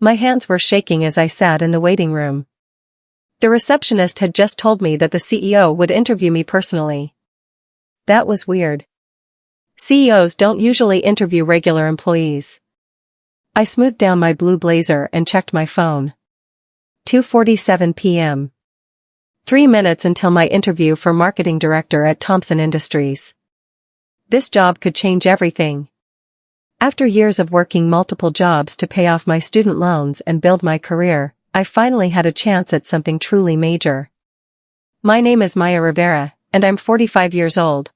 My hands were shaking as I sat in the waiting room. The receptionist had just told me that the CEO would interview me personally. That was weird. CEOs don't usually interview regular employees. I smoothed down my blue blazer and checked my phone. 2:47 p.m. 3 minutes until my interview for marketing director at Thompson Industries. This job could change everything. After years of working multiple jobs to pay off my student loans and build my career, I finally had a chance at something truly major. My name is Maya Rivera, and I'm 45 years old.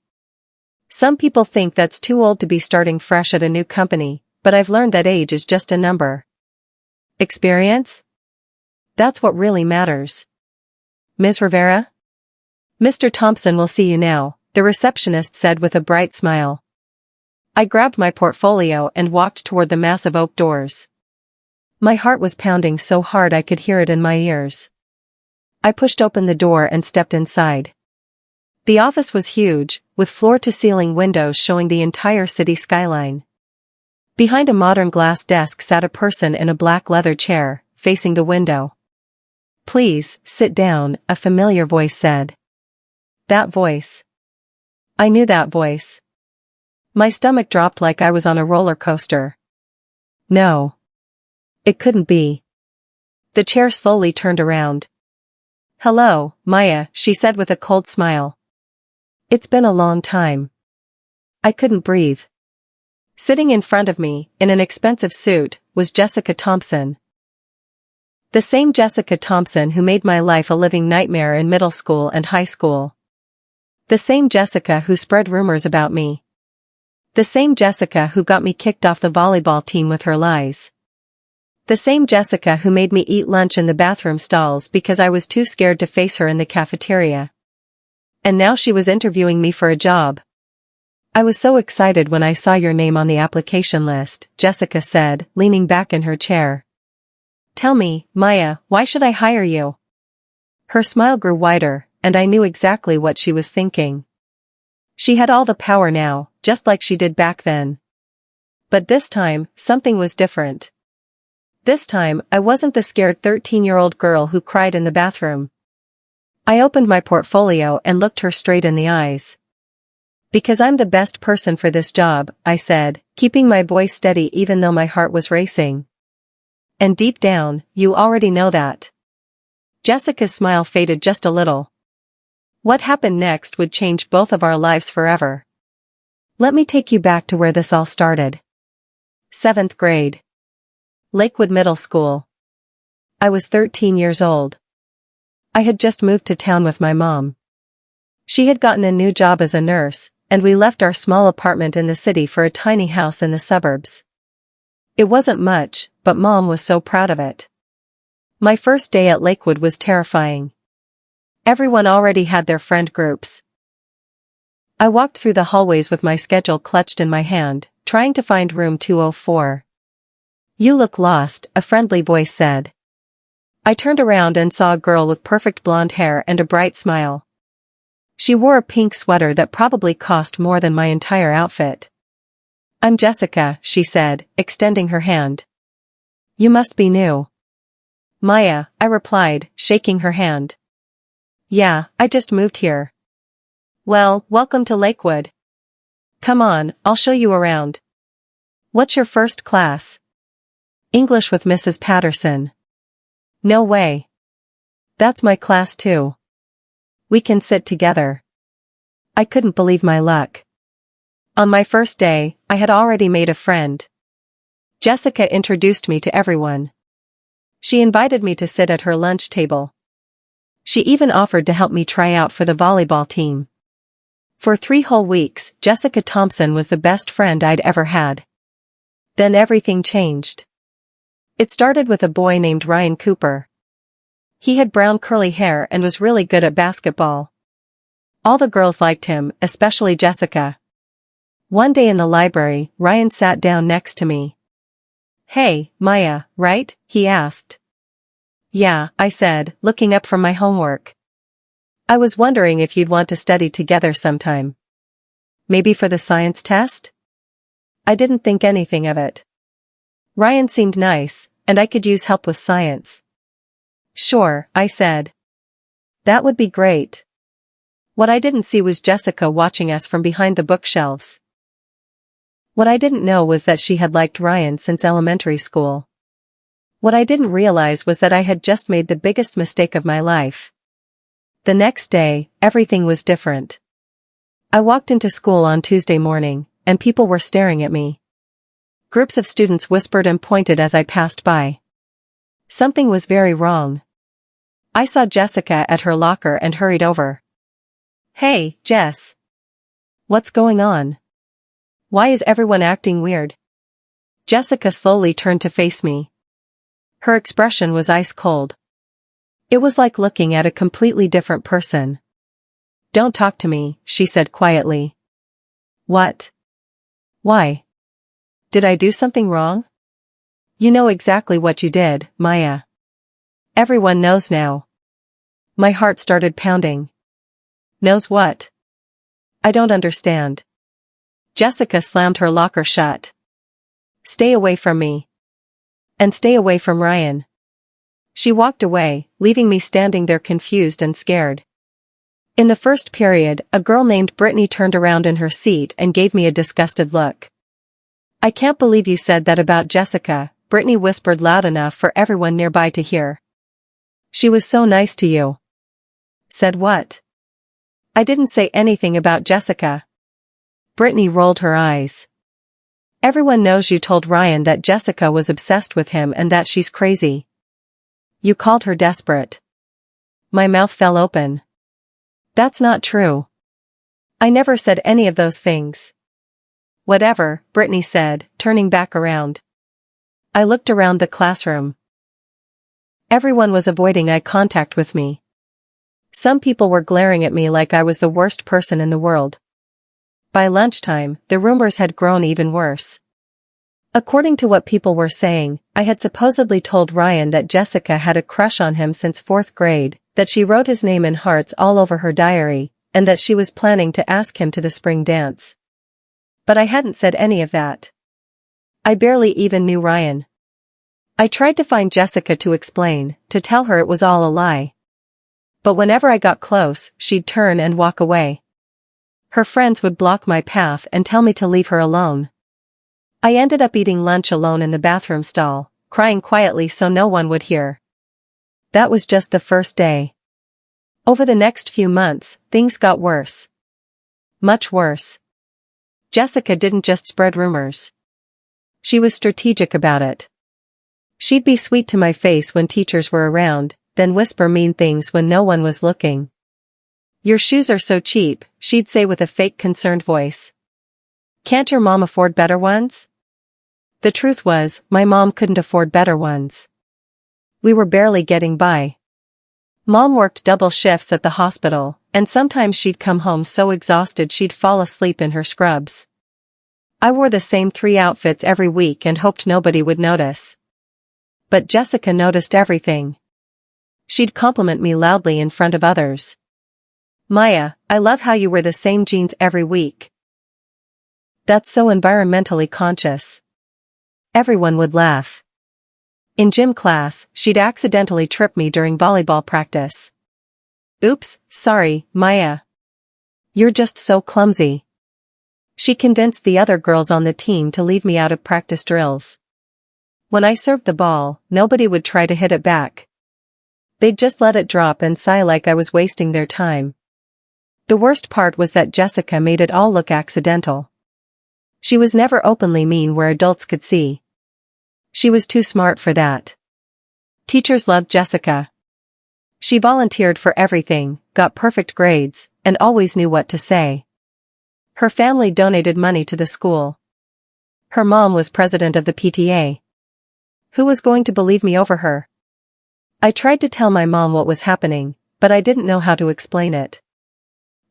Some people think that's too old to be starting fresh at a new company, but I've learned that age is just a number. Experience? That's what really matters. Ms. Rivera? Mr. Thompson will see you now, the receptionist said with a bright smile. I grabbed my portfolio and walked toward the massive oak doors. My heart was pounding so hard I could hear it in my ears. I pushed open the door and stepped inside. The office was huge, with floor-to-ceiling windows showing the entire city skyline. Behind a modern glass desk sat a person in a black leather chair, facing the window. "Please, sit down," a familiar voice said. That voice. I knew that voice. My stomach dropped like I was on a roller coaster. No. It couldn't be. The chair slowly turned around. "Hello, Maya," she said with a cold smile. "It's been a long time." I couldn't breathe. Sitting in front of me, in an expensive suit, was Jessica Thompson. The same Jessica Thompson who made my life a living nightmare in middle school and high school. The same Jessica who spread rumors about me. The same Jessica who got me kicked off the volleyball team with her lies. The same Jessica who made me eat lunch in the bathroom stalls because I was too scared to face her in the cafeteria. And now she was interviewing me for a job. "I was so excited when I saw your name on the application list," Jessica said, leaning back in her chair. "Tell me, Maya, why should I hire you?" Her smile grew wider, and I knew exactly what she was thinking. She had all the power now, just like she did back then. But this time, something was different. This time, I wasn't the scared 13-year-old girl who cried in the bathroom. I opened my portfolio and looked her straight in the eyes. "Because I'm the best person for this job," I said, keeping my voice steady even though my heart was racing. "And deep down, you already know that." Jessica's smile faded just a little. What happened next would change both of our lives forever. Let me take you back to where this all started. 7th grade. Lakewood Middle School. I was 13 years old. I had just moved to town with my mom. She had gotten a new job as a nurse, and we left our small apartment in the city for a tiny house in the suburbs. It wasn't much, but Mom was so proud of it. My first day at Lakewood was terrifying. Everyone already had their friend groups. I walked through the hallways with my schedule clutched in my hand, trying to find room 204. "You look lost," a friendly voice said. I turned around and saw a girl with perfect blonde hair and a bright smile. She wore a pink sweater that probably cost more than my entire outfit. "I'm Jessica," she said, extending her hand. "You must be new." "Maya," I replied, shaking her hand. "Yeah, I just moved here." "Well, welcome to Lakewood. Come on, I'll show you around." "What's your first class?" "English with Mrs. Patterson." "No way. That's my class too. We can sit together." I couldn't believe my luck. On my first day, I had already made a friend. Jessica introduced me to everyone. She invited me to sit at her lunch table. She even offered to help me try out for the volleyball team. For 3 whole weeks, Jessica Thompson was the best friend I'd ever had. Then everything changed. It started with a boy named Ryan Cooper. He had brown curly hair and was really good at basketball. All the girls liked him, especially Jessica. One day in the library, Ryan sat down next to me. "Hey, Maya, right?" he asked. "Yeah," I said, looking up from my homework. "I was wondering if you'd want to study together sometime. Maybe for the science test?" I didn't think anything of it. Ryan seemed nice, and I could use help with science. Sure, I said. That would be great. What I didn't see was Jessica watching us from behind the bookshelves. What I didn't know was that she had liked Ryan since elementary school. What I didn't realize was that I had just made the biggest mistake of my life. The next day, everything was different. I walked into school on Tuesday morning, and people were staring at me. Groups of students whispered and pointed as I passed by. Something was very wrong. I saw Jessica at her locker and hurried over. Hey, Jess. What's going on? Why is everyone acting weird? Jessica slowly turned to face me. Her expression was ice cold. It was like looking at a completely different person. Don't talk to me, she said quietly. What? Why? Did I do something wrong? You know exactly what you did, Maya. Everyone knows now. My heart started pounding. Knows what? I don't understand. Jessica slammed her locker shut. Stay away from me. And stay away from Ryan. She walked away, leaving me standing there confused and scared. In the first period, a girl named Brittany turned around in her seat and gave me a disgusted look. I can't believe you said that about Jessica, Brittany whispered loud enough for everyone nearby to hear. She was so nice to you. Said what? I didn't say anything about Jessica. Brittany rolled her eyes. Everyone knows you told Ryan that Jessica was obsessed with him and that she's crazy. You called her desperate. My mouth fell open. That's not true. I never said any of those things. Whatever, Brittany said, turning back around. I looked around the classroom. Everyone was avoiding eye contact with me. Some people were glaring at me like I was the worst person in the world. By lunchtime, the rumors had grown even worse. According to what people were saying, I had supposedly told Ryan that Jessica had a crush on him since 4th grade, that she wrote his name in hearts all over her diary, and that she was planning to ask him to the spring dance. But I hadn't said any of that. I barely even knew Ryan. I tried to find Jessica to explain, to tell her it was all a lie. But whenever I got close, she'd turn and walk away. Her friends would block my path and tell me to leave her alone. I ended up eating lunch alone in the bathroom stall, crying quietly so no one would hear. That was just the first day. Over the next few months, things got worse. Much worse. Jessica didn't just spread rumors. She was strategic about it. She'd be sweet to my face when teachers were around, then whisper mean things when no one was looking. Your shoes are so cheap, she'd say with a fake concerned voice. Can't your mom afford better ones? The truth was, my mom couldn't afford better ones. We were barely getting by. Mom worked double shifts at the hospital, and sometimes she'd come home so exhausted she'd fall asleep in her scrubs. I wore the same 3 outfits every week and hoped nobody would notice. But Jessica noticed everything. She'd compliment me loudly in front of others. Maya, I love how you wear the same jeans every week. That's so environmentally conscious. Everyone would laugh. In gym class, she'd accidentally trip me during volleyball practice. Oops, sorry, Maya. You're just so clumsy. She convinced the other girls on the team to leave me out of practice drills. When I served the ball, nobody would try to hit it back. They'd just let it drop and sigh like I was wasting their time. The worst part was that Jessica made it all look accidental. She was never openly mean where adults could see. She was too smart for that. Teachers loved Jessica. She volunteered for everything, got perfect grades, and always knew what to say. Her family donated money to the school. Her mom was president of the PTA. Who was going to believe me over her? I tried to tell my mom what was happening, but I didn't know how to explain it.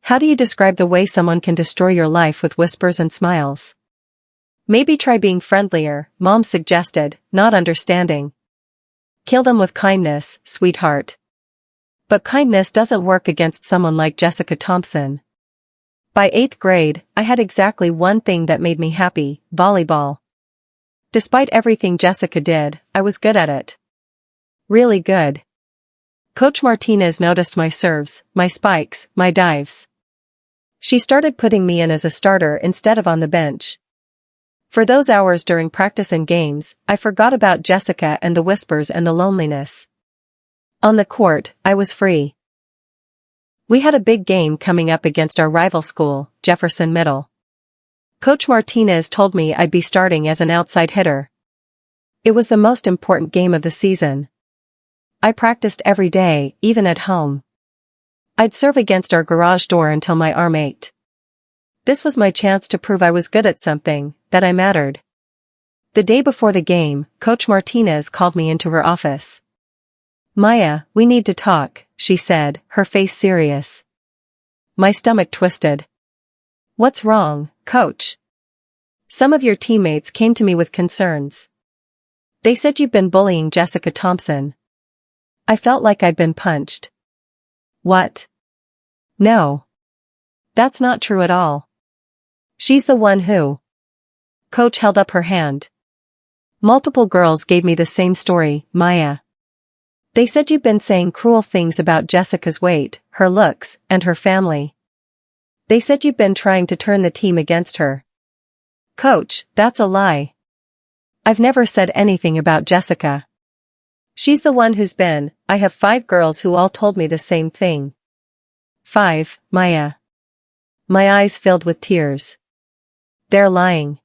How do you describe the way someone can destroy your life with whispers and smiles? Maybe try being friendlier, Mom suggested, not understanding. Kill them with kindness, sweetheart. But kindness doesn't work against someone like Jessica Thompson. By 8th grade, I had exactly one thing that made me happy: volleyball. Despite everything Jessica did, I was good at it. Really good. Coach Martinez noticed my serves, my spikes, my dives. She started putting me in as a starter instead of on the bench. For those hours during practice and games, I forgot about Jessica and the whispers and the loneliness. On the court, I was free. We had a big game coming up against our rival school, Jefferson Middle. Coach Martinez told me I'd be starting as an outside hitter. It was the most important game of the season. I practiced every day, even at home. I'd serve against our garage door until my arm ached. This was my chance to prove I was good at something, that I mattered. The day before the game, Coach Martinez called me into her office. "Maya, we need to talk," she said, her face serious. My stomach twisted. "What's wrong, Coach?" "Some of your teammates came to me with concerns. They said you've been bullying Jessica Thompson." I felt like I'd been punched. "What? No. That's not true at all. She's the one who..." Coach held up her hand. "Multiple girls gave me the same story, Maya. They said you've been saying cruel things about Jessica's weight, her looks, and her family. They said you've been trying to turn the team against her." "Coach, that's a lie. I've never said anything about Jessica. She's the one who's been. I have 5 girls who all told me the same thing." "5, Maya." My eyes filled with tears. "They're lying.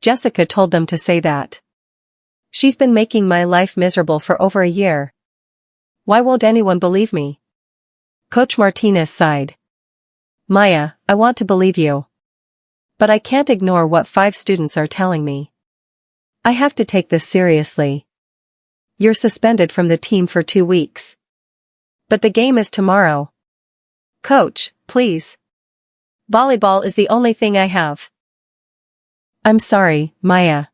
Jessica told them to say that. She's been making my life miserable for over a year. Why won't anyone believe me?" Coach Martinez sighed. "Maya, I want to believe you. But I can't ignore what 5 students are telling me. I have to take this seriously. You're suspended from the team for 2 weeks. But the game is tomorrow. Coach, please. Volleyball is the only thing I have." "I'm sorry, Maya.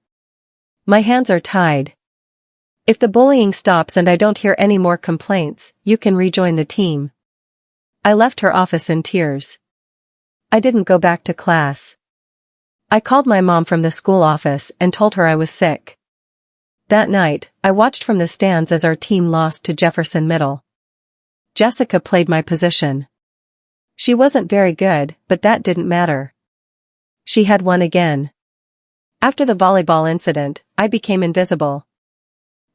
My hands are tied. If the bullying stops and I don't hear any more complaints, you can rejoin the team." I left her office in tears. I didn't go back to class. I called my mom from the school office and told her I was sick. That night, I watched from the stands as our team lost to Jefferson Middle. Jessica played my position. She wasn't very good, but that didn't matter. She had won again. After the volleyball incident, I became invisible.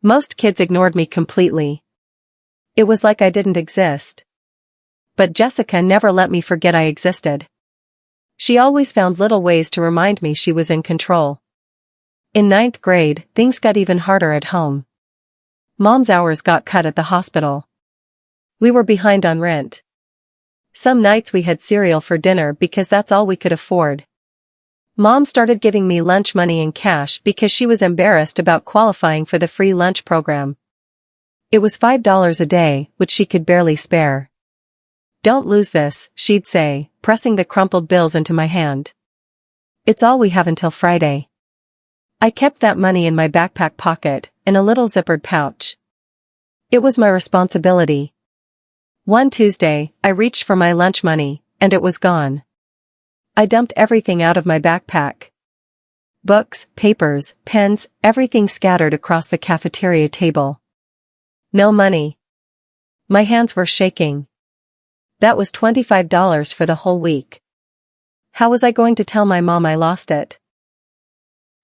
Most kids ignored me completely. It was like I didn't exist. But Jessica never let me forget I existed. She always found little ways to remind me she was in control. In 9th grade, things got even harder at home. Mom's hours got cut at the hospital. We were behind on rent. Some nights we had cereal for dinner because that's all we could afford. Mom started giving me lunch money in cash because she was embarrassed about qualifying for the free lunch program. It was $5 a day, which she could barely spare. "Don't lose this," she'd say, pressing the crumpled bills into my hand. "It's all we have until Friday." I kept that money in my backpack pocket, in a little zippered pouch. It was my responsibility. One Tuesday, I reached for my lunch money, and it was gone. I dumped everything out of my backpack. Books, papers, pens, everything scattered across the cafeteria table. No money. My hands were shaking. That was $25 for the whole week. How was I going to tell my mom I lost it?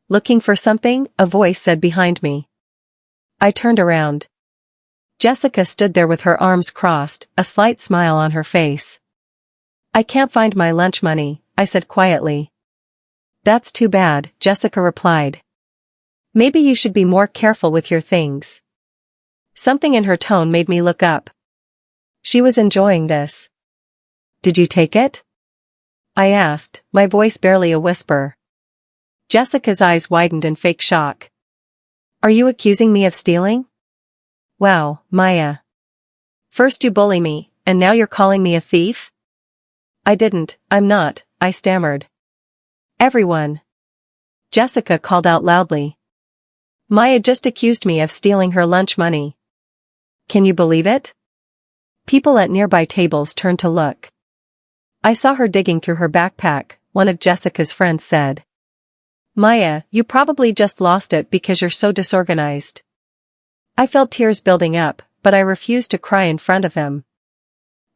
"Looking for something?" a voice said behind me. I turned around. Jessica stood there with her arms crossed, a slight smile on her face. "I can't find my lunch money," I said quietly. "That's too bad," Jessica replied. "Maybe you should be more careful with your things." Something in her tone made me look up. She was enjoying this. "Did you take it?" I asked, my voice barely a whisper. Jessica's eyes widened in fake shock. "Are you accusing me of stealing?" "Wow, Maya. First you bully me, and now you're calling me a thief?" I'm not," I stammered. "Everyone." Jessica called out loudly. "Maya just accused me of stealing her lunch money. Can you believe it?" People at nearby tables turned to look. "I saw her digging through her backpack," one of Jessica's friends said. Maya, you probably just lost it because you're so disorganized. I felt tears building up, but I refused to cry in front of him.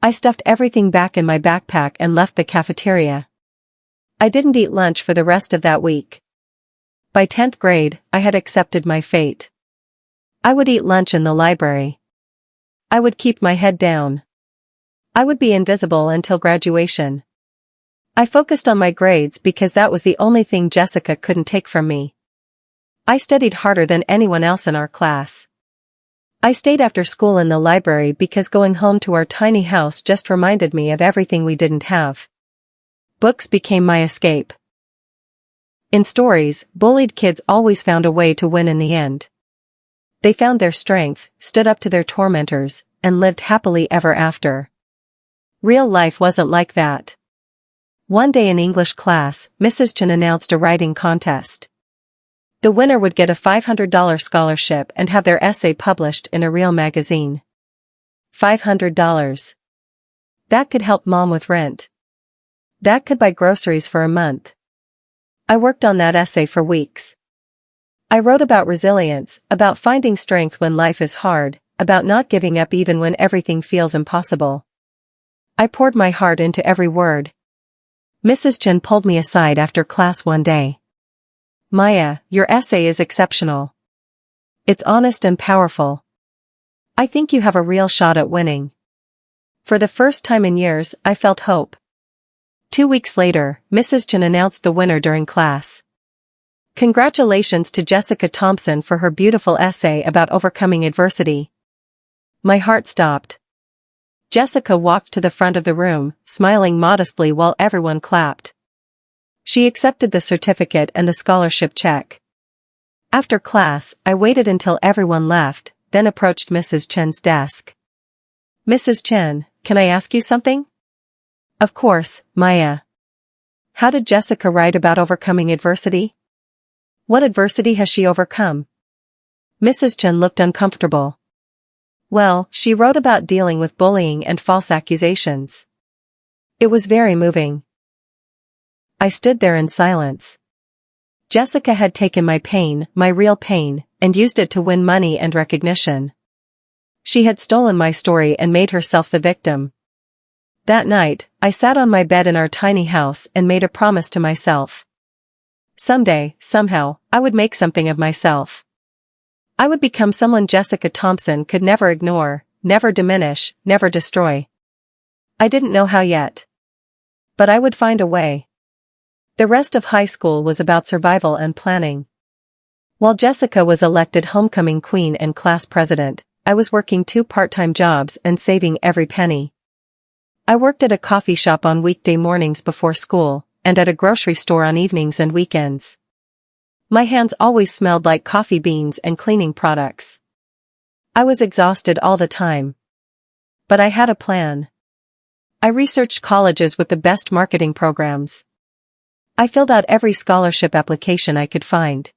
I stuffed everything back in my backpack and left the cafeteria. I didn't eat lunch for the rest of that week. By 10th grade, I had accepted my fate. I would eat lunch in the library. I would keep my head down. I would be invisible until graduation. I focused on my grades because that was the only thing Jessica couldn't take from me. I studied harder than anyone else in our class. I stayed after school in the library because going home to our tiny house just reminded me of everything we didn't have. Books became my escape. In stories, bullied kids always found a way to win in the end. They found their strength, stood up to their tormentors, and lived happily ever after. Real life wasn't like that. One day in English class, Mrs. Chen announced a writing contest. The winner would get a $500 scholarship and have their essay published in a real magazine. $500. That could help Mom with rent. That could buy groceries for a month. I worked on that essay for weeks. I wrote about resilience, about finding strength when life is hard, about not giving up even when everything feels impossible. I poured my heart into every word. Mrs. Chen pulled me aside after class one day. Maya, your essay is exceptional. It's honest and powerful. I think you have a real shot at winning. For the first time in years, I felt hope. 2 weeks later, Mrs. Chen announced the winner during class. Congratulations to Jessica Thompson for her beautiful essay about overcoming adversity. My heart stopped. Jessica walked to the front of the room, smiling modestly while everyone clapped. She accepted the certificate and the scholarship check. After class, I waited until everyone left, then approached Mrs. Chen's desk. Mrs. Chen, can I ask you something? Of course, Maya. How did Jessica write about overcoming adversity? What adversity has she overcome? Mrs. Chen looked uncomfortable. Well, she wrote about dealing with bullying and false accusations. It was very moving. I stood there in silence. Jessica had taken my pain, my real pain, and used it to win money and recognition. She had stolen my story and made herself the victim. That night, I sat on my bed in our tiny house and made a promise to myself. Someday, somehow, I would make something of myself. I would become someone Jessica Thompson could never ignore, never diminish, never destroy. I didn't know how yet. But I would find a way. The rest of high school was about survival and planning. While Jessica was elected homecoming queen and class president, I was working 2 part-time jobs and saving every penny. I worked at a coffee shop on weekday mornings before school, and at a grocery store on evenings and weekends. My hands always smelled like coffee beans and cleaning products. I was exhausted all the time. But I had a plan. I researched colleges with the best marketing programs. I filled out every scholarship application I could find.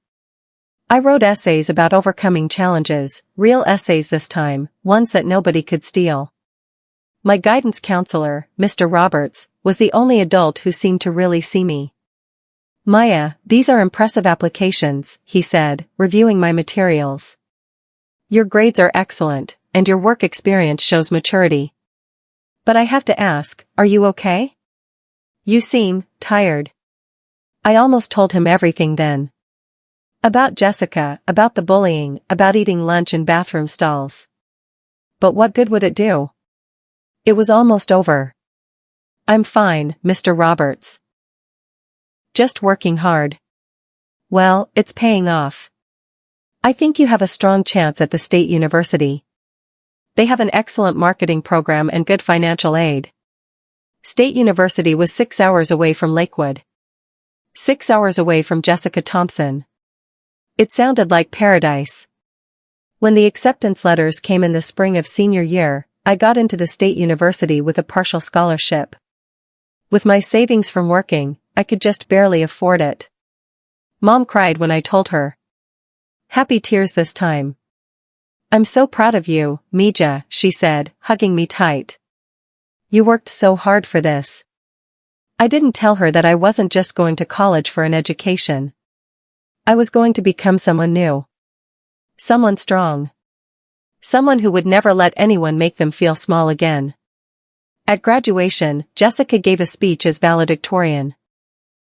I wrote essays about overcoming challenges, real essays this time, ones that nobody could steal. My guidance counselor, Mr. Roberts, was the only adult who seemed to really see me. Maya, these are impressive applications, he said, reviewing my materials. Your grades are excellent, and your work experience shows maturity. But I have to ask, are you okay? You seem tired. I almost told him everything then. About Jessica, about the bullying, about eating lunch in bathroom stalls. But what good would it do? It was almost over. I'm fine, Mr. Roberts. Just working hard. Well, it's paying off. I think you have a strong chance at the state university. They have an excellent marketing program and good financial aid. State University was 6 hours away from Lakewood. 6 hours away from Jessica Thompson. It sounded like paradise. When the acceptance letters came in the spring of senior year, I got into the state university with a partial scholarship. With my savings from working, I could just barely afford it. Mom cried when I told her. Happy tears this time. I'm so proud of you, Mija, she said, hugging me tight. You worked so hard for this. I didn't tell her that I wasn't just going to college for an education. I was going to become someone new. Someone strong. Someone who would never let anyone make them feel small again. At graduation, Jessica gave a speech as valedictorian.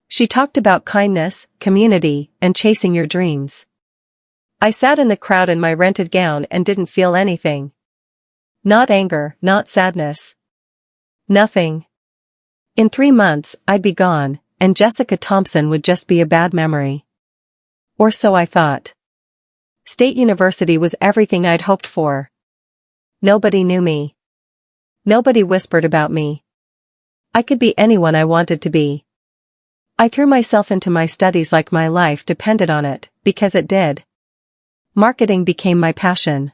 She talked about kindness, community, and chasing your dreams. I sat in the crowd in my rented gown and didn't feel anything. Not anger, not sadness. Nothing. In 3 months, I'd be gone, and Jessica Thompson would just be a bad memory. Or so I thought. State University was everything I'd hoped for. Nobody knew me. Nobody whispered about me. I could be anyone I wanted to be. I threw myself into my studies like my life depended on it, because it did. Marketing became my passion.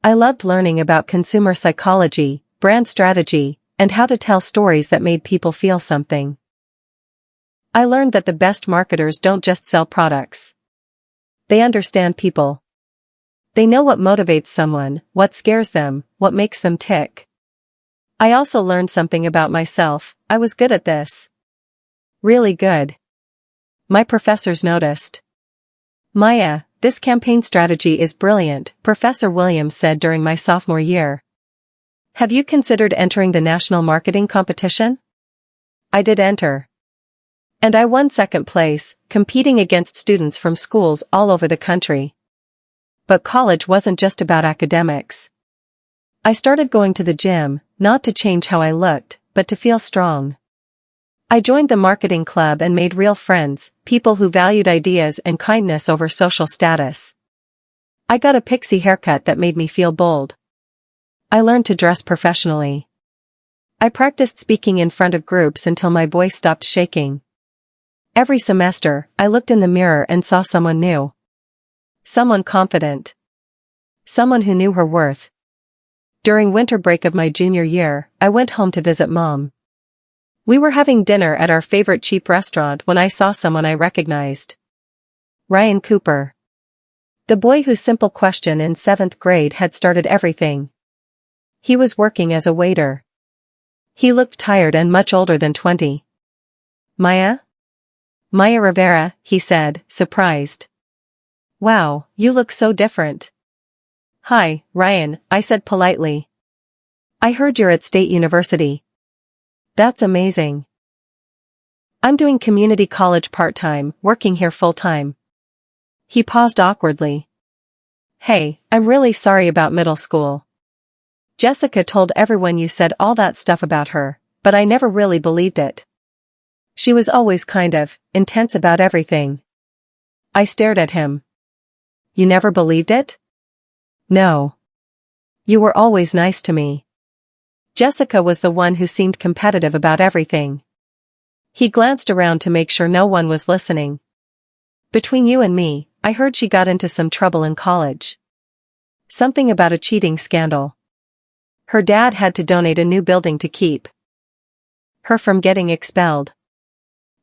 I loved learning about consumer psychology, brand strategy, and how to tell stories that made people feel something. I learned that the best marketers don't just sell products. They understand people. They know what motivates someone, what scares them, what makes them tick. I also learned something about myself. I was good at this. Really good. My professors noticed. "Maya, this campaign strategy is brilliant," Professor Williams said during my sophomore year. "Have you considered entering the national marketing competition?" I did enter. And I won second place, competing against students from schools all over the country. But college wasn't just about academics. I started going to the gym, not to change how I looked, but to feel strong. I joined the marketing club and made real friends, people who valued ideas and kindness over social status. I got a pixie haircut that made me feel bold. I learned to dress professionally. I practiced speaking in front of groups until my voice stopped shaking. Every semester, I looked in the mirror and saw someone new. Someone confident. Someone who knew her worth. During winter break of my junior year, I went home to visit Mom. We were having dinner at our favorite cheap restaurant when I saw someone I recognized. Ryan Cooper. The boy whose simple question in 7th grade had started everything. He was working as a waiter. He looked tired and much older than 20. "Maya?" "Maya Rivera," he said, surprised. "Wow, you look so different." "Hi, Ryan," I said politely. "I heard you're at State University." "That's amazing." "I'm doing community college part-time, working here full-time." He paused awkwardly. "Hey, I'm really sorry about middle school. Jessica told everyone you said all that stuff about her, but I never really believed it. She was always kind of intense about everything." I stared at him. "You never believed it?" "No. You were always nice to me." Jessica was the one who seemed competitive about everything. He glanced around to make sure no one was listening. "Between you and me, I heard she got into some trouble in college. Something about a cheating scandal. Her dad had to donate a new building to keep her from getting expelled."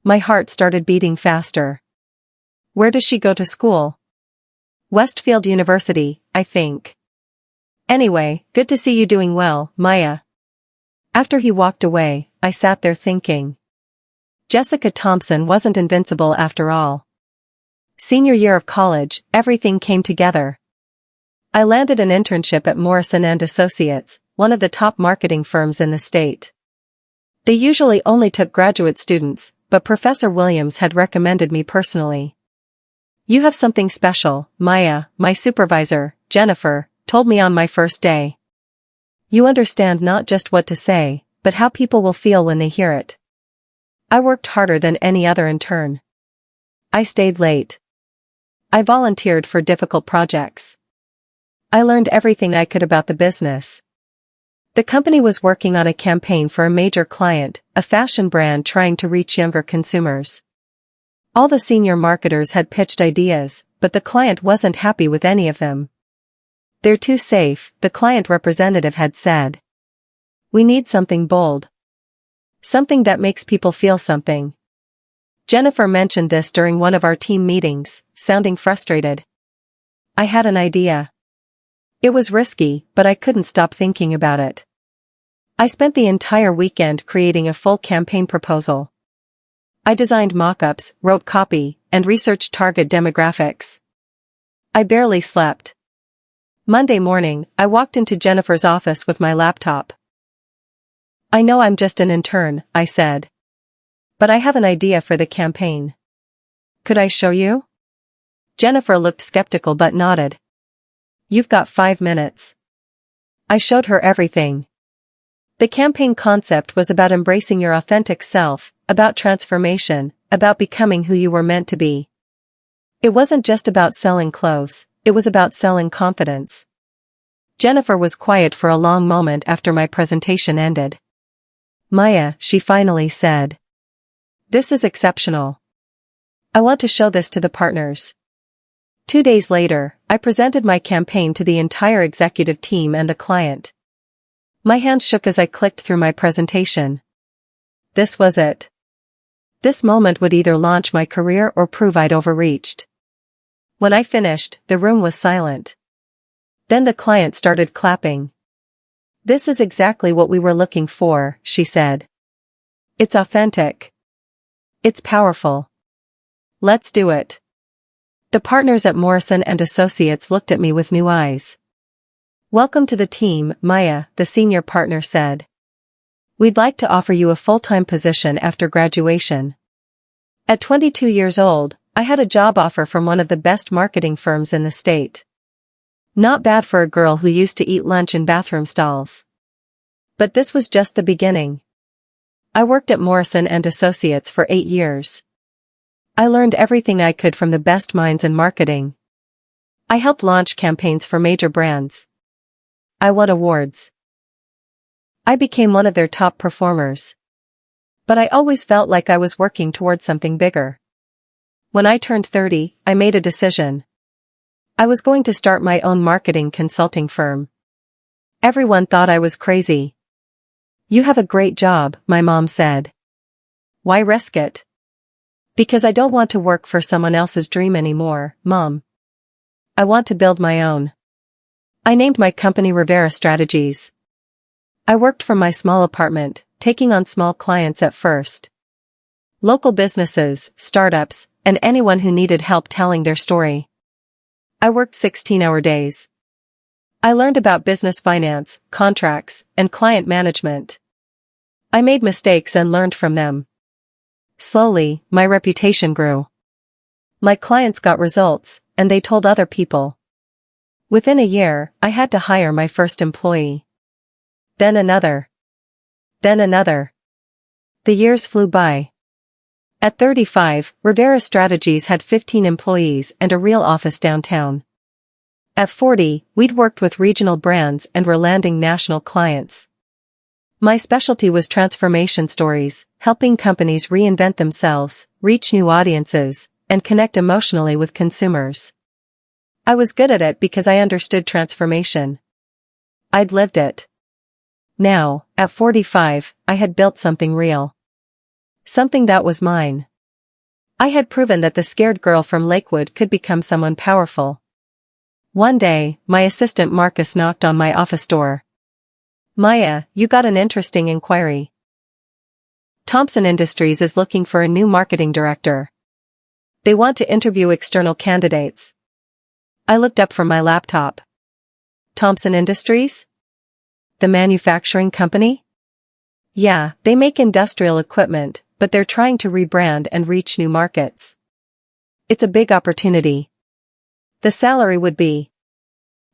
My heart started beating faster. "Where does she go to school?" "Westfield University, I think." "Anyway, good to see you doing well, Maya." After he walked away, I sat there thinking. Jessica Thompson wasn't invincible after all. Senior year of college, everything came together. I landed an internship at Morrison & Associates, one of the top marketing firms in the state. They usually only took graduate students, but Professor Williams had recommended me personally. "You have something special, Maya," my supervisor, Jennifer, told me on my first day. "You understand not just what to say, but how people will feel when they hear it." I worked harder than any other intern. I stayed late. I volunteered for difficult projects. I learned everything I could about the business. The company was working on a campaign for a major client, a fashion brand trying to reach younger consumers. All the senior marketers had pitched ideas, but the client wasn't happy with any of them. "They're too safe," the client representative had said. "We need something bold. Something that makes people feel something." Jennifer mentioned this during one of our team meetings, sounding frustrated. I had an idea. It was risky, but I couldn't stop thinking about it. I spent the entire weekend creating a full campaign proposal. I designed mock-ups, wrote copy, and researched target demographics. I barely slept. Monday morning, I walked into Jennifer's office with my laptop. "I know I'm just an intern," I said. "But I have an idea for the campaign. Could I show you?" Jennifer looked skeptical but nodded. "You've got 5 minutes." I showed her everything. The campaign concept was about embracing your authentic self, about transformation, about becoming who you were meant to be. It wasn't just about selling clothes, it was about selling confidence. Jennifer was quiet for a long moment after my presentation ended. "Maya," she finally said. "This is exceptional. I want to show this to the partners." 2 days later, I presented my campaign to the entire executive team and the client. My hands shook as I clicked through my presentation. This was it. This moment would either launch my career or prove I'd overreached. When I finished, the room was silent. Then the client started clapping. "This is exactly what we were looking for," she said. "It's authentic. It's powerful. Let's do it." The partners at Morrison & Associates looked at me with new eyes. "Welcome to the team, Maya," the senior partner said. "We'd like to offer you a full-time position after graduation." At 22 years old, I had a job offer from one of the best marketing firms in the state. Not bad for a girl who used to eat lunch in bathroom stalls. But this was just the beginning. I worked at Morrison & Associates for 8 years. I learned everything I could from the best minds in marketing. I helped launch campaigns for major brands. I won awards. I became one of their top performers. But I always felt like I was working towards something bigger. When I turned 30, I made a decision. I was going to start my own marketing consulting firm. Everyone thought I was crazy. "You have a great job," my mom said. "Why risk it?" "Because I don't want to work for someone else's dream anymore, Mom. I want to build my own." I named my company Rivera Strategies. I worked from my small apartment, taking on small clients at first. Local businesses, startups, and anyone who needed help telling their story. I worked 16-hour days. I learned about business finance, contracts, and client management. I made mistakes and learned from them. Slowly, my reputation grew. My clients got results, and they told other people. Within a year, I had to hire my first employee. Then another. Then another. The years flew by. At 35, Rivera Strategies had 15 employees and a real office downtown. At 40, we'd worked with regional brands and were landing national clients. My specialty was transformation stories, helping companies reinvent themselves, reach new audiences, and connect emotionally with consumers. I was good at it because I understood transformation. I'd lived it. Now, at 45, I had built something real. Something that was mine. I had proven that the scared girl from Lakewood could become someone powerful. One day, my assistant Marcus knocked on my office door. "Maya, you got an interesting inquiry. Thompson Industries is looking for a new marketing director. They want to interview external candidates." I looked up from my laptop. Thompson Industries? The manufacturing company? Yeah, they make industrial equipment, but they're trying to rebrand and reach new markets. It's a big opportunity. The salary would be.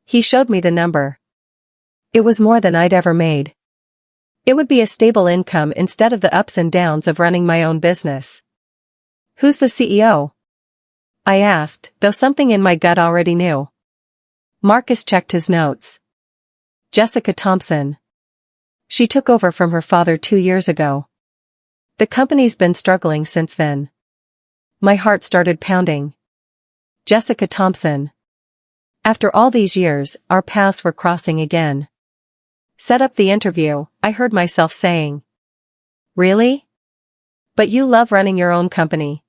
He showed me the number. It was more than I'd ever made. It would be a stable income instead of the ups and downs of running my own business. "Who's the CEO?" I asked, though something in my gut already knew. Marcus checked his notes. "Jessica Thompson. She took over from her father 2 years ago. The company's been struggling since then." My heart started pounding. Jessica Thompson. After all these years, our paths were crossing again. "Set up the interview," I heard myself saying. "Really? But you love running your own company."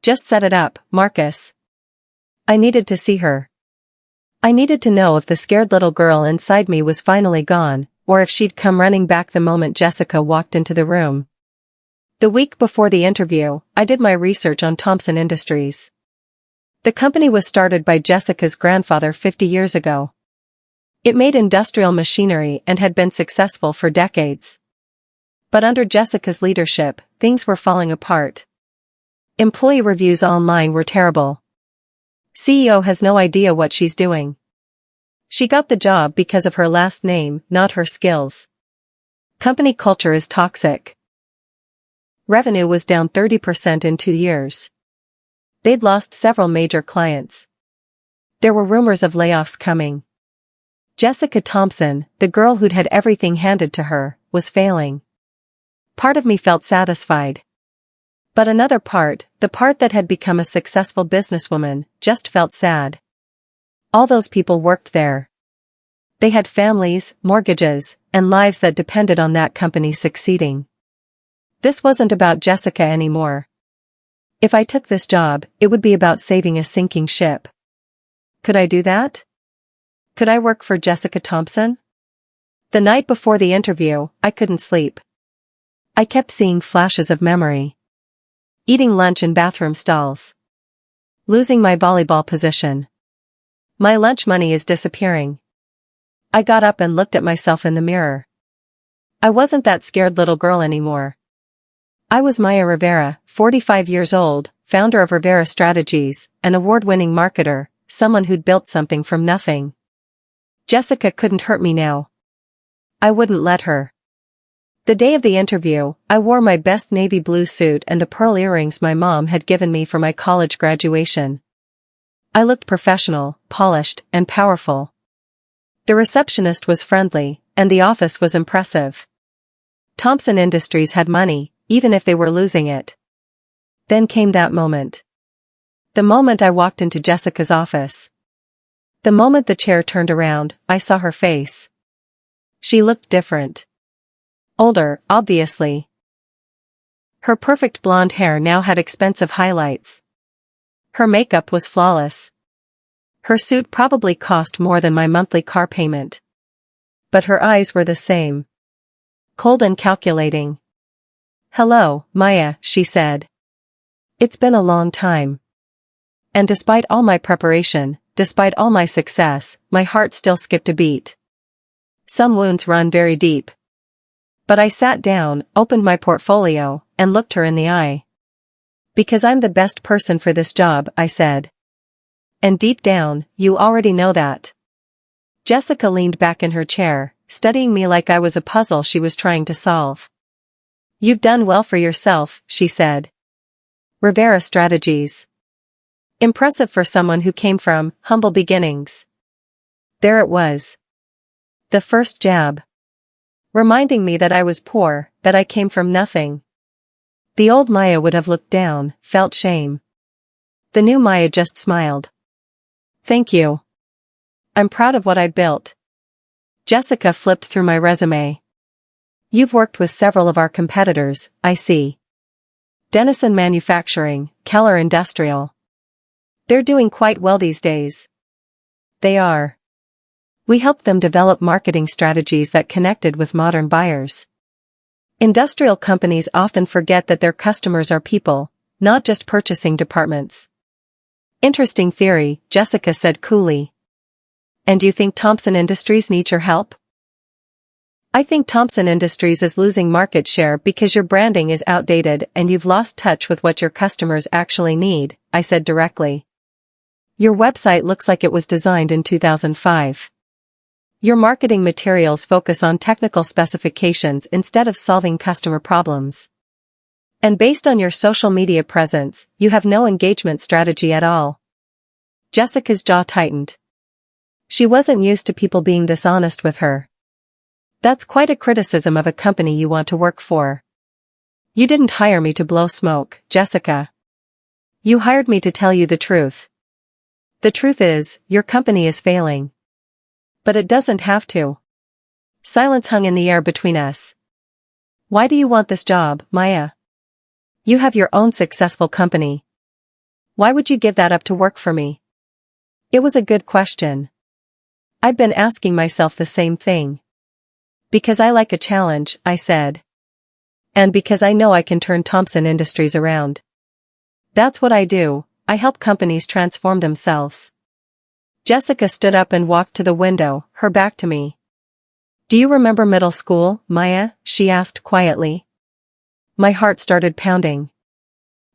"Just set it up, Marcus." I needed to see her. I needed to know if the scared little girl inside me was finally gone, or if she'd come running back the moment Jessica walked into the room. The week before the interview, I did my research on Thompson Industries. The company was started by Jessica's grandfather 50 years ago. It made industrial machinery and had been successful for decades. But under Jessica's leadership, things were falling apart. Employee reviews online were terrible. CEO has no idea what she's doing. She got the job because of her last name, not her skills. Company culture is toxic. Revenue was down 30% in 2 years. They'd lost several major clients. There were rumors of layoffs coming. Jessica Thompson, the girl who'd had everything handed to her, was failing. Part of me felt satisfied. But another part, the part that had become a successful businesswoman, just felt sad. All those people worked there. They had families, mortgages, and lives that depended on that company succeeding. This wasn't about Jessica anymore. If I took this job, it would be about saving a sinking ship. Could I do that? Could I work for Jessica Thompson? The night before the interview, I couldn't sleep. I kept seeing flashes of memory. Eating lunch in bathroom stalls. Losing my volleyball position. My lunch money is disappearing. I got up and looked at myself in the mirror. I wasn't that scared little girl anymore. I was Maya Rivera, 45 years old, founder of Rivera Strategies, an award-winning marketer, someone who'd built something from nothing. Jessica couldn't hurt me now. I wouldn't let her. The day of the interview, I wore my best navy blue suit and the pearl earrings my mom had given me for my college graduation. I looked professional, polished, and powerful. The receptionist was friendly, and the office was impressive. Thompson Industries had money, even if they were losing it. Then came that moment. The moment I walked into Jessica's office. The moment the chair turned around, I saw her face. She looked different. Older, obviously. Her perfect blonde hair now had expensive highlights. Her makeup was flawless. Her suit probably cost more than my monthly car payment. But her eyes were the same. Cold and calculating. "Hello, Maya," she said. "It's been a long time." And despite all my preparation, despite all my success, my heart still skipped a beat. Some wounds run very deep. But I sat down, opened my portfolio, and looked her in the eye. "Because I'm the best person for this job," I said. "And deep down, you already know that." Jessica leaned back in her chair, studying me like I was a puzzle she was trying to solve. "You've done well for yourself," she said. "Rivera Strategies. Impressive for someone who came from humble beginnings." There it was. The first jab. Reminding me that I was poor, that I came from nothing. The old Maya would have looked down, felt shame. The new Maya just smiled. "Thank you. I'm proud of what I built." Jessica flipped through my resume. "You've worked with several of our competitors, I see. Denison Manufacturing, Keller Industrial. They're doing quite well these days." "They are. We helped them develop marketing strategies that connected with modern buyers." Industrial companies often forget that their customers are people, not just purchasing departments. "Interesting theory," Jessica said coolly. "And you think Thompson Industries needs your help?" "I think Thompson Industries is losing market share because your branding is outdated and you've lost touch with what your customers actually need," I said directly. "Your website looks like it was designed in 2005. Your marketing materials focus on technical specifications instead of solving customer problems. And based on your social media presence, you have no engagement strategy at all." Jessica's jaw tightened. She wasn't used to people being this honest with her. "That's quite a criticism of a company you want to work for. You didn't hire me to blow smoke, Jessica. You hired me to tell you the truth. The truth is, your company is failing. But it doesn't have to." Silence hung in the air between us. "Why do you want this job, Maya? You have your own successful company. Why would you give that up to work for me?" It was a good question. I'd been asking myself the same thing. "Because I like a challenge," I said. And because I know I can turn Thompson Industries around. That's what I do, I help companies transform themselves. Jessica stood up and walked to the window, her back to me. Do you remember middle school, Maya? She asked quietly. My heart started pounding.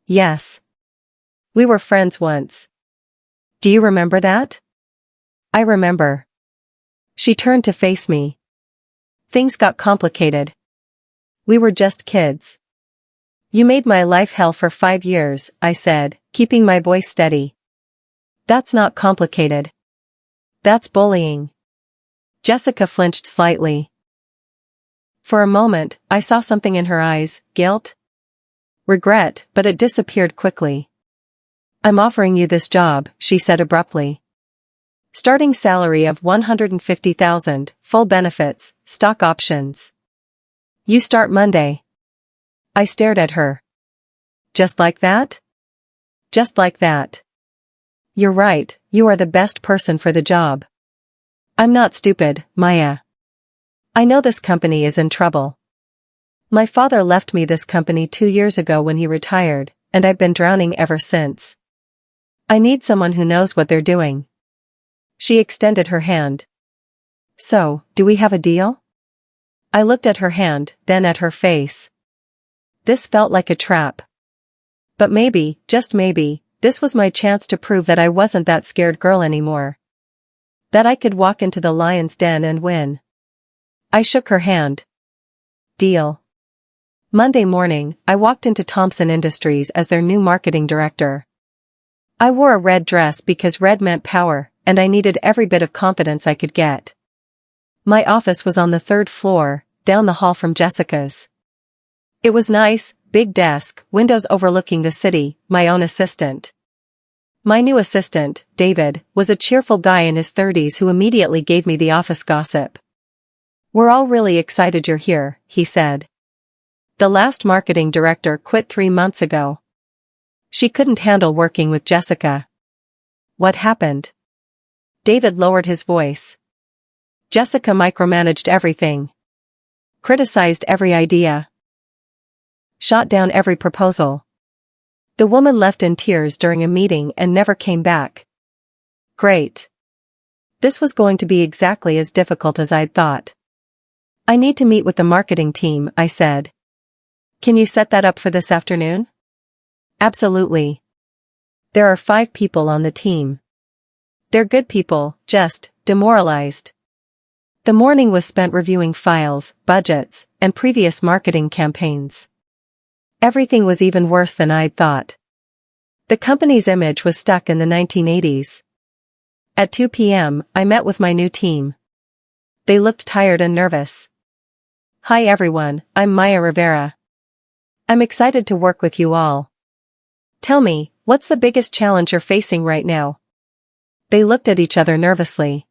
Yes. We were friends once. Do you remember that? I remember. She turned to face me. Things got complicated. We were just kids. You made my life hell for 5 years, I said, keeping my voice steady. That's not complicated. That's bullying. Jessica flinched slightly. For a moment, I saw something in her eyes, guilt? Regret, but it disappeared quickly. I'm offering you this job, she said abruptly. Starting salary of $150,000, full benefits, stock options. You start Monday. I stared at her. Just like that? Just like that. You're right, you are the best person for the job. I'm not stupid, Maya. I know this company is in trouble. My father left me this company 2 years ago when he retired, and I've been drowning ever since. I need someone who knows what they're doing. She extended her hand. So, do we have a deal? I looked at her hand, then at her face. This felt like a trap. But maybe, just maybe, this was my chance to prove that I wasn't that scared girl anymore. That I could walk into the lion's den and win. I shook her hand. Deal. Monday morning, I walked into Thompson Industries as their new marketing director. I wore a red dress because red meant power, and I needed every bit of confidence I could get. My office was on the 3rd floor, down the hall from Jessica's. It was nice, big desk, windows overlooking the city, my own assistant. My new assistant, David, was a cheerful guy in his 30s who immediately gave me the office gossip. We're all really excited you're here, he said. The last marketing director quit 3 months ago. She couldn't handle working with Jessica. What happened? David lowered his voice. Jessica micromanaged everything. Criticized every idea. Shot down every proposal. The woman left in tears during a meeting and never came back. Great. This was going to be exactly as difficult as I'd thought. I need to meet with the marketing team, I said. Can you set that up for this afternoon? Absolutely. There are 5 people on the team. They're good people, just demoralized. The morning was spent reviewing files, budgets, and previous marketing campaigns. Everything was even worse than I'd thought. The company's image was stuck in the 1980s. At 2 p.m., I met with my new team. They looked tired and nervous. Hi everyone, I'm Maya Rivera. I'm excited to work with you all. Tell me, what's the biggest challenge you're facing right now? They looked at each other nervously.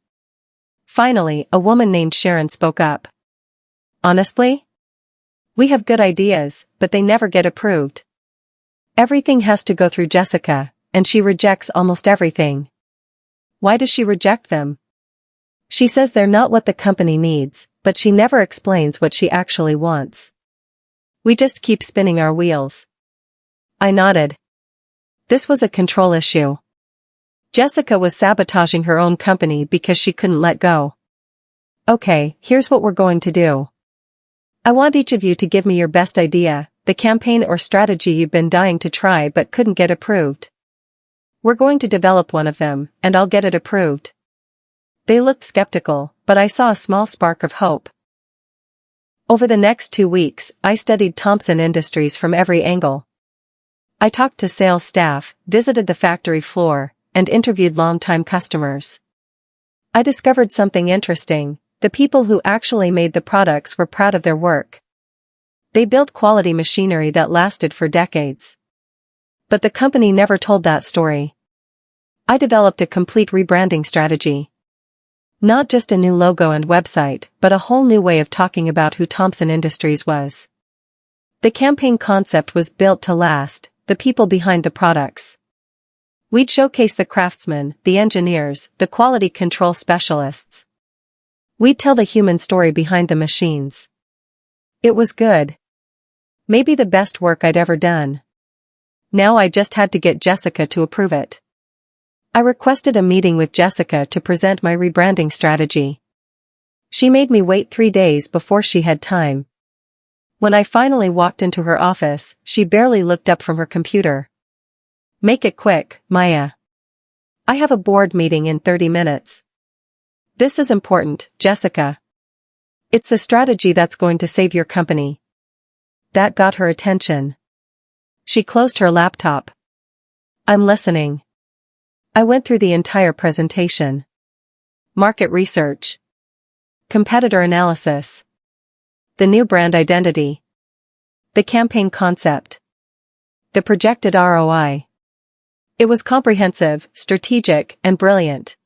Finally, a woman named Sharon spoke up. Honestly? We have good ideas, but they never get approved. Everything has to go through Jessica, and she rejects almost everything. Why does she reject them? She says they're not what the company needs, but she never explains what she actually wants. We just keep spinning our wheels. I nodded. This was a control issue. Jessica was sabotaging her own company because she couldn't let go. Okay, here's what we're going to do. I want each of you to give me your best idea, the campaign or strategy you've been dying to try but couldn't get approved. We're going to develop one of them, and I'll get it approved. They looked skeptical, but I saw a small spark of hope. Over the next 2 weeks, I studied Thompson Industries from every angle. I talked to sales staff, visited the factory floor, and interviewed longtime customers. I discovered something interesting. The people who actually made the products were proud of their work. They built quality machinery that lasted for decades. But the company never told that story. I developed a complete rebranding strategy. Not just a new logo and website, but a whole new way of talking about who Thompson Industries was. The campaign concept was built to last, the people behind the products. We'd showcase the craftsmen, the engineers, the quality control specialists. We'd tell the human story behind the machines. It was good. Maybe the best work I'd ever done. Now I just had to get Jessica to approve it. I requested a meeting with Jessica to present my rebranding strategy. She made me wait 3 days before she had time. When I finally walked into her office, she barely looked up from her computer. "Make it quick, Maya. I have a board meeting in 30 minutes. This is important, Jessica. It's the strategy that's going to save your company." That got her attention. She closed her laptop. "I'm listening." I went through the entire presentation. Market research. Competitor analysis. The new brand identity. The campaign concept. The projected ROI. It was comprehensive, strategic, and brilliant.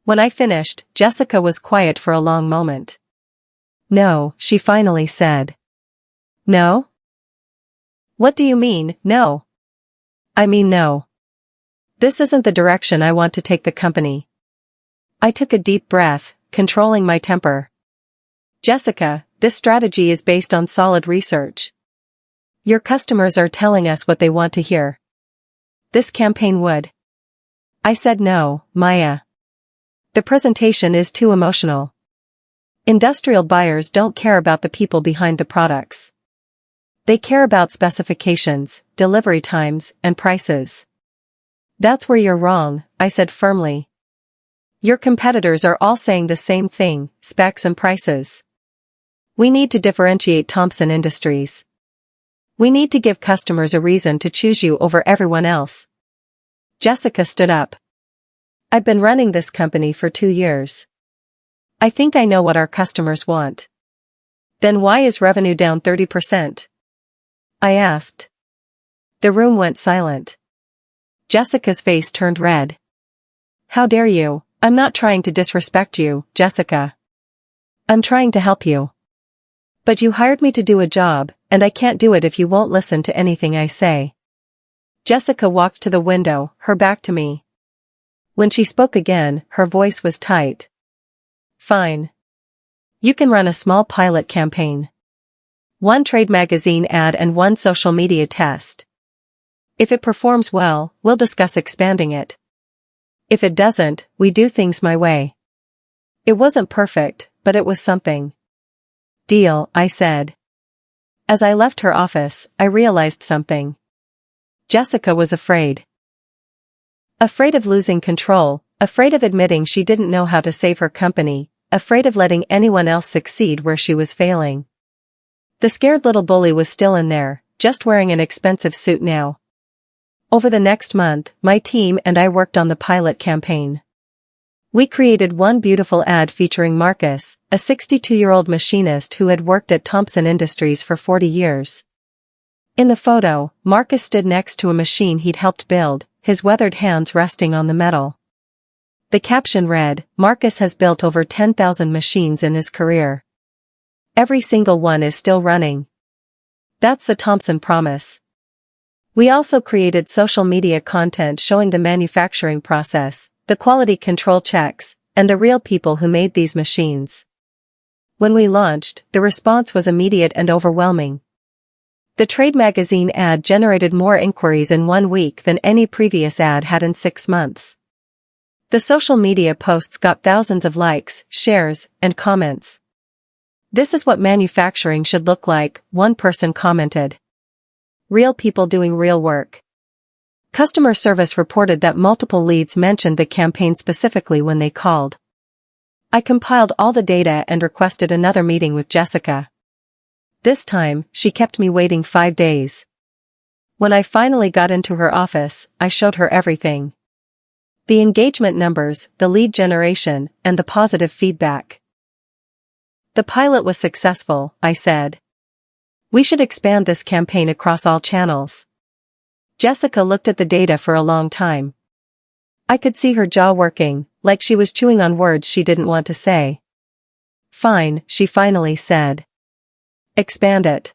When I finished, Jessica was quiet for a long moment. "No," she finally said. "No? What do you mean, no?" "I mean no. This isn't the direction I want to take the company." I took a deep breath, controlling my temper. "Jessica, this strategy is based on solid research. Your customers are telling us what they want to hear. This campaign would." I said, "No, Maya. The presentation is too emotional. Industrial buyers don't care about the people behind the products. They care about specifications, delivery times, and prices." "That's where you're wrong," I said firmly. "Your competitors are all saying the same thing, specs and prices. We need to differentiate Thompson Industries. We need to give customers a reason to choose you over everyone else." Jessica stood up. "I've been running this company for 2 years. I think I know what our customers want." "Then why is revenue down 30%? I asked. The room went silent. Jessica's face turned red. "How dare you? I'm not trying to disrespect you, Jessica. I'm trying to help you. But you hired me to do a job, and I can't do it if you won't listen to anything I say." Jessica walked to the window, her back to me. When she spoke again, her voice was tight. "Fine. You can run a small pilot campaign. 1 trade magazine ad and 1 social media test. If it performs well, we'll discuss expanding it. If it doesn't, we do things my way." It wasn't perfect, but it was something. "Deal," I said. As I left her office, I realized something. Jessica was afraid. Afraid of losing control, afraid of admitting she didn't know how to save her company, afraid of letting anyone else succeed where she was failing. The scared little bully was still in there, just wearing an expensive suit now. Over the next month, my team and I worked on the pilot campaign. We created one beautiful ad featuring Marcus, a 62-year-old machinist who had worked at Thompson Industries for 40 years. In the photo, Marcus stood next to a machine he'd helped build, his weathered hands resting on the metal. The caption read, "Marcus has built over 10,000 machines in his career. Every single one is still running. That's the Thompson promise." We also created social media content showing the manufacturing process, the quality control checks, and the real people who made these machines. When we launched, the response was immediate and overwhelming. The trade magazine ad generated more inquiries in 1 week than any previous ad had in 6 months. The social media posts got thousands of likes, shares, and comments. "This is what manufacturing should look like," one person commented. "Real people doing real work." Customer service reported that multiple leads mentioned the campaign specifically when they called. I compiled all the data and requested another meeting with Jessica. This time, she kept me waiting 5 days. When I finally got into her office, I showed her everything. The engagement numbers, the lead generation, and the positive feedback. "The pilot was successful," I said. "We should expand this campaign across all channels." Jessica looked at the data for a long time. I could see her jaw working, like she was chewing on words she didn't want to say. "Fine," she finally said. "Expand it.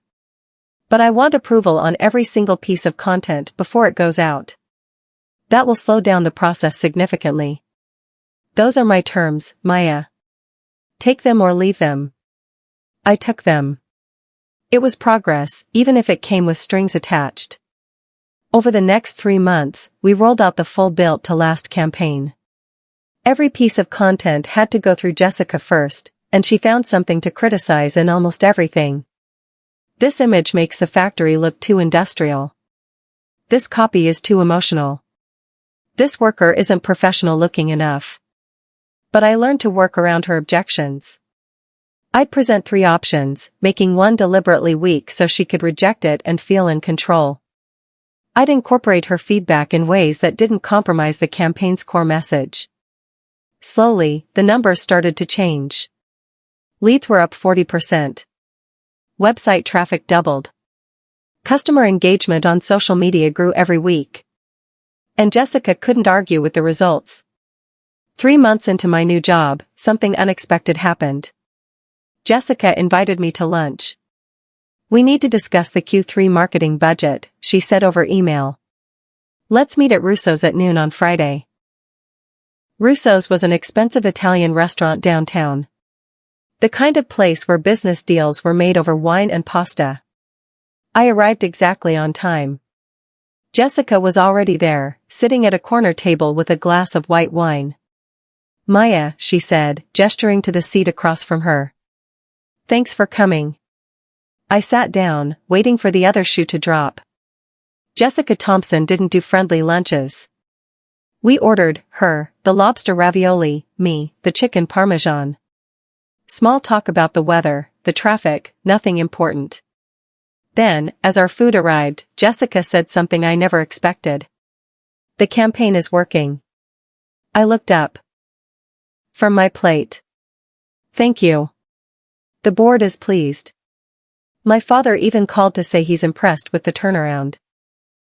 But I want approval on every single piece of content before it goes out. That will slow down the process significantly. Those are my terms, Maya. Take them or leave them." I took them. It was progress, even if it came with strings attached. Over the next 3 months, we rolled out the full built-to-last campaign. Every piece of content had to go through Jessica first, and she found something to criticize in almost everything. This image makes the factory look too industrial. This copy is too emotional. This worker isn't professional looking enough. But I learned to work around her objections. I'd present 3 options, making one deliberately weak so she could reject it and feel in control. I'd incorporate her feedback in ways that didn't compromise the campaign's core message. Slowly, the numbers started to change. Leads were up 40%. Website traffic doubled. Customer engagement on social media grew every week. And Jessica couldn't argue with the results. 3 months into my new job, something unexpected happened. Jessica invited me to lunch. "We need to discuss the Q3 marketing budget," she said over email. "Let's meet at Russo's at noon on Friday." Russo's was an expensive Italian restaurant downtown. The kind of place where business deals were made over wine and pasta. I arrived exactly on time. Jessica was already there, sitting at a corner table with a glass of white wine. "Maya," she said, gesturing to the seat across from her. "Thanks for coming." I sat down, waiting for the other shoe to drop. Jessica Thompson didn't do friendly lunches. We ordered, her, the lobster ravioli, me, the chicken parmesan. Small talk about the weather, the traffic, nothing important. Then, as our food arrived, Jessica said something I never expected. "The campaign is working." I looked up from my plate. "Thank you. The board is pleased. My father even called to say he's impressed with the turnaround."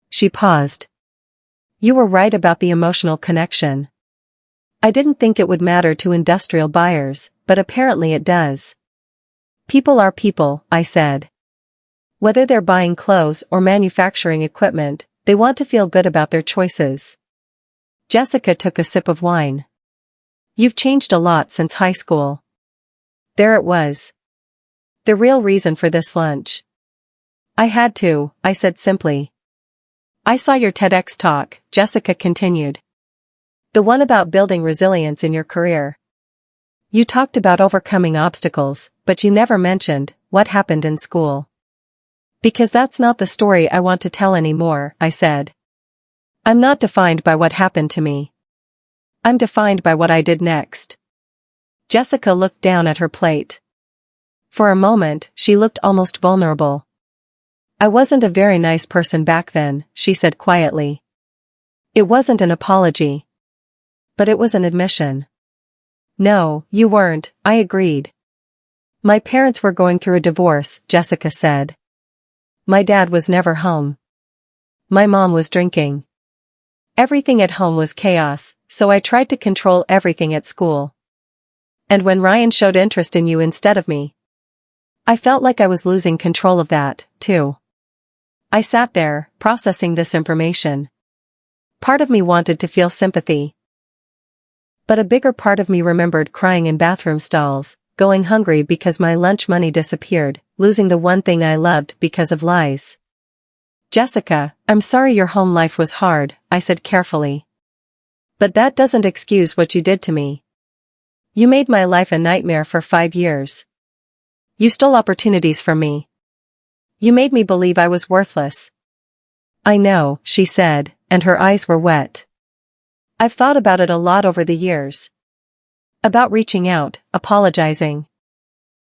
She paused. "You were right about the emotional connection. I didn't think it would matter to industrial buyers, but apparently it does." "People are people," I said. "Whether they're buying clothes or manufacturing equipment, they want to feel good about their choices." Jessica took a sip of wine. "You've changed a lot since high school." There it was. The real reason for this lunch. "I had to," I said simply. "I saw your TEDx talk," Jessica continued. "The one about building resilience in your career. You talked about overcoming obstacles, but you never mentioned what happened in school." "Because that's not the story I want to tell anymore," I said. "I'm not defined by what happened to me. I'm defined by what I did next." Jessica looked down at her plate. For a moment, she looked almost vulnerable. "I wasn't a very nice person back then," she said quietly. It wasn't an apology. But it was an admission. "No, you weren't," I agreed. "My parents were going through a divorce," Jessica said. "My dad was never home. My mom was drinking. Everything at home was chaos, so I tried to control everything at school. And when Ryan showed interest in you instead of me, I felt like I was losing control of that, too." I sat there, processing this information. Part of me wanted to feel sympathy. But a bigger part of me remembered crying in bathroom stalls, going hungry because my lunch money disappeared, losing the one thing I loved because of lies. "Jessica, I'm sorry your home life was hard," I said carefully. "But that doesn't excuse what you did to me. You made my life a nightmare for 5 years. You stole opportunities from me. You made me believe I was worthless." "I know," she said, and her eyes were wet. "I've thought about it a lot over the years. About reaching out, apologizing.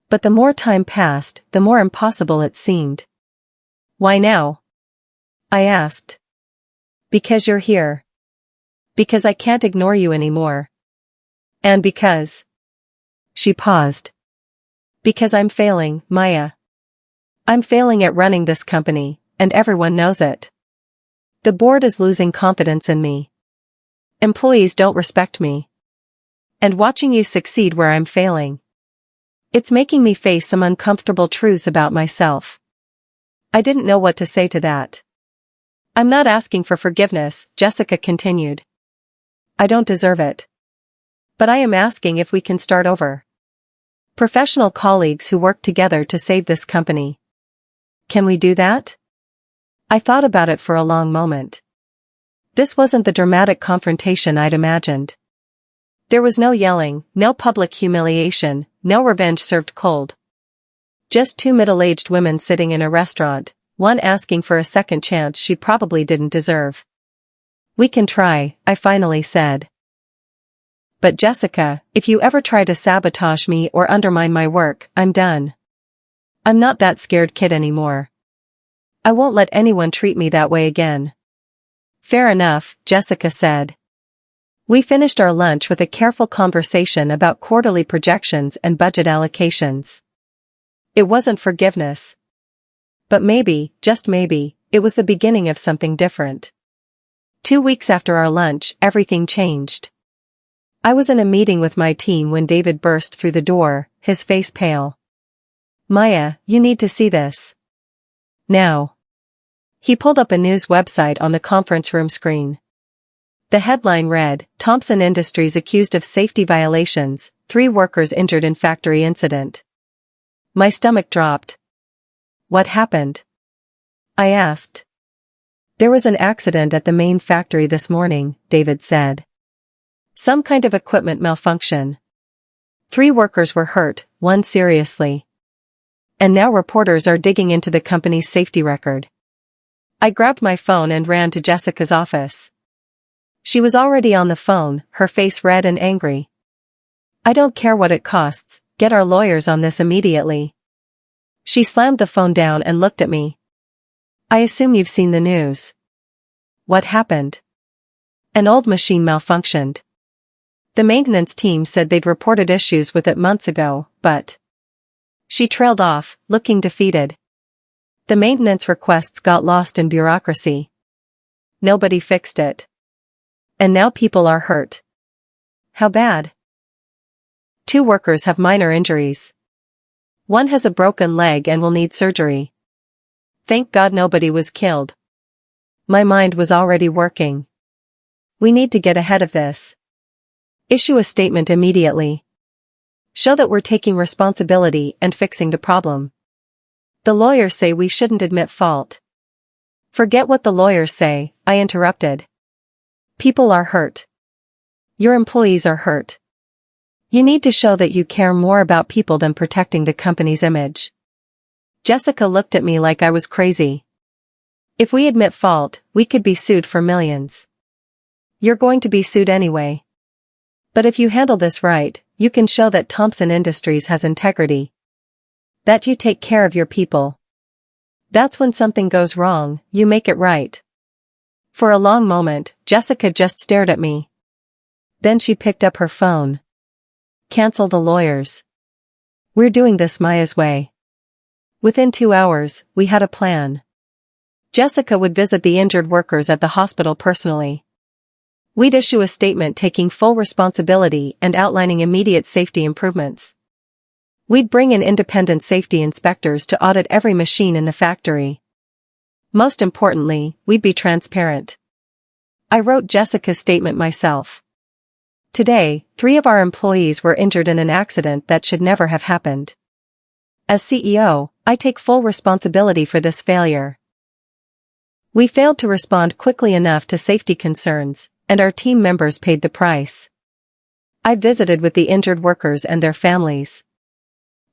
But the more time passed, the more impossible it seemed." "Why now?" I asked. "Because you're here. Because I can't ignore you anymore. And because..." She paused. "Because I'm failing, Maya. I'm failing at running this company, and everyone knows it. The board is losing confidence in me. Employees don't respect me. And watching you succeed where I'm failing, it's making me face some uncomfortable truths about myself." I didn't know what to say to that. "I'm not asking for forgiveness," Jessica continued. "I don't deserve it. But I am asking if we can start over. Professional colleagues who work together to save this company. Can we do that? I thought about it for a long moment. This wasn't the dramatic confrontation I'd imagined. There was no yelling, no public humiliation, no revenge served cold. Just two middle-aged women sitting in a restaurant, one asking for a second chance she probably didn't deserve. We can try, I finally said. But Jessica, if you ever try to sabotage me or undermine my work, I'm done. I'm not that scared kid anymore. I won't let anyone treat me that way again. Fair enough, Jessica said. We finished our lunch with a careful conversation about quarterly projections and budget allocations. It wasn't forgiveness. But maybe, just maybe, it was the beginning of something different. 2 weeks after our lunch, everything changed. I was in a meeting with my team when David burst through the door, his face pale. Maya, you need to see this. Now. He pulled up a news website on the conference room screen. The headline read, Thompson Industries accused of safety violations, 3 workers injured in factory incident. My stomach dropped. What happened? I asked. There was an accident at the main factory this morning, David said. Some kind of equipment malfunction. 3 workers were hurt, 1 seriously. And now reporters are digging into the company's safety record. I grabbed my phone and ran to Jessica's office. She was already on the phone, her face red and angry. I don't care what it costs, get our lawyers on this immediately. She slammed the phone down and looked at me. I assume you've seen the news. What happened? An old machine malfunctioned. The maintenance team said they'd reported issues with it months ago, but... She trailed off, looking defeated. The maintenance requests got lost in bureaucracy. Nobody fixed it. And now people are hurt. How bad? 2 workers have minor injuries. 1 has a broken leg and will need surgery. Thank God nobody was killed. My mind was already working. We need to get ahead of this. Issue a statement immediately. Show that we're taking responsibility and fixing the problem. The lawyers say we shouldn't admit fault. Forget what the lawyers say, I interrupted. People are hurt. Your employees are hurt. You need to show that you care more about people than protecting the company's image. Jessica looked at me like I was crazy. If we admit fault, we could be sued for millions. You're going to be sued anyway. But if you handle this right, you can show that Thompson Industries has integrity. That you take care of your people. That's when something goes wrong, you make it right. For a long moment, Jessica just stared at me. Then she picked up her phone. Cancel the lawyers. We're doing this Maya's way. Within 2 hours, we had a plan. Jessica would visit the injured workers at the hospital personally. We'd issue a statement taking full responsibility and outlining immediate safety improvements. We'd bring in independent safety inspectors to audit every machine in the factory. Most importantly, we'd be transparent. I wrote Jessica's statement myself. Today, 3 of our employees were injured in an accident that should never have happened. As CEO, I take full responsibility for this failure. We failed to respond quickly enough to safety concerns, and our team members paid the price. I visited with the injured workers and their families.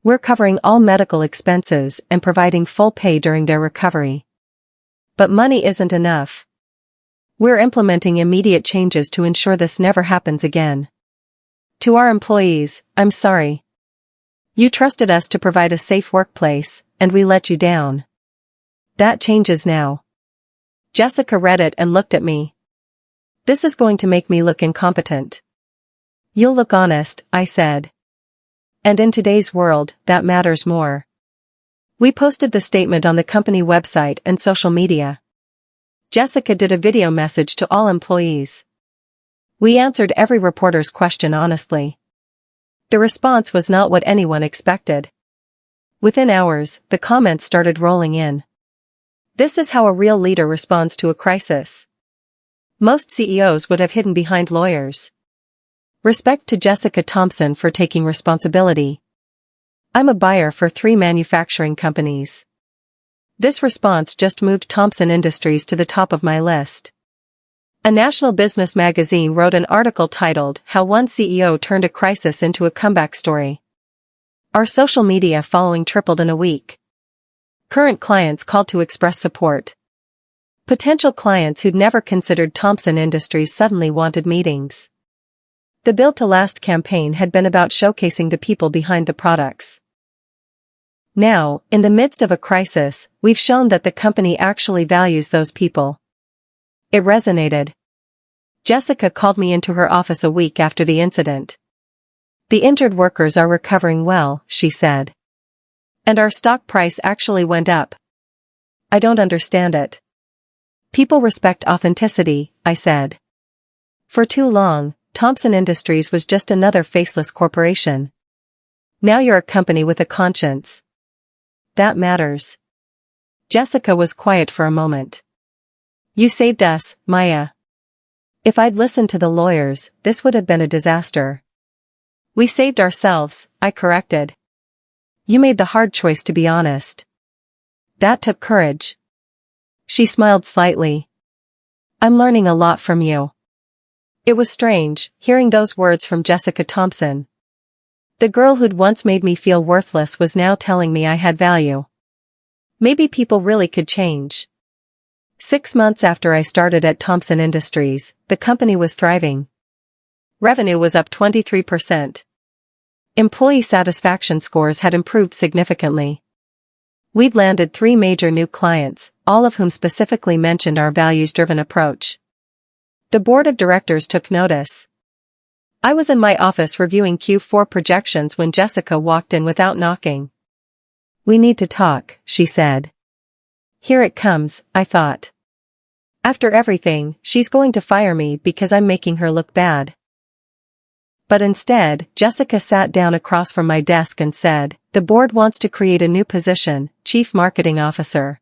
We're covering all medical expenses and providing full pay during their recovery. But money isn't enough. We're implementing immediate changes to ensure this never happens again. To our employees, I'm sorry. You trusted us to provide a safe workplace, and we let you down. That changes now. Jessica read it and looked at me. This is going to make me look incompetent. You'll look honest, I said. And in today's world, that matters more. We posted the statement on the company website and social media. Jessica did a video message to all employees. We answered every reporter's question honestly. The response was not what anyone expected. Within hours, the comments started rolling in. This is how a real leader responds to a crisis. Most CEOs would have hidden behind lawyers. Respect to Jessica Thompson for taking responsibility. I'm a buyer for 3 manufacturing companies. This response just moved Thompson Industries to the top of my list. A national business magazine wrote an article titled, "How One CEO Turned a Crisis into a Comeback Story." Our social media following tripled in a week. Current clients called to express support. Potential clients who'd never considered Thompson Industries suddenly wanted meetings. The Built to Last campaign had been about showcasing the people behind the products. Now, in the midst of a crisis, we've shown that the company actually values those people. It resonated. Jessica called me into her office a week after the incident. "The injured workers are recovering well," she said. "And our stock price actually went up. I don't understand it." "People respect authenticity," I said. For too long, Thompson Industries was just another faceless corporation. Now you're a company with a conscience. That matters. Jessica was quiet for a moment. "You saved us, Maya." If I'd listened to the lawyers, this would have been a disaster. "We saved ourselves," I corrected. "You made the hard choice, to be honest. That took courage." She smiled slightly. "I'm learning a lot from you." It was strange, hearing those words from Jessica Thompson. The girl who'd once made me feel worthless was now telling me I had value. Maybe people really could change. 6 months after I started at Thompson Industries, the company was thriving. Revenue was up 23%. Employee satisfaction scores had improved significantly. We'd landed 3 major new clients, all of whom specifically mentioned our values-driven approach. The board of directors took notice. I was in my office reviewing Q4 projections when Jessica walked in without knocking. "We need to talk," she said. Here it comes, I thought. After everything, she's going to fire me because I'm making her look bad. But instead, Jessica sat down across from my desk and said, "The board wants to create a new position, Chief Marketing Officer.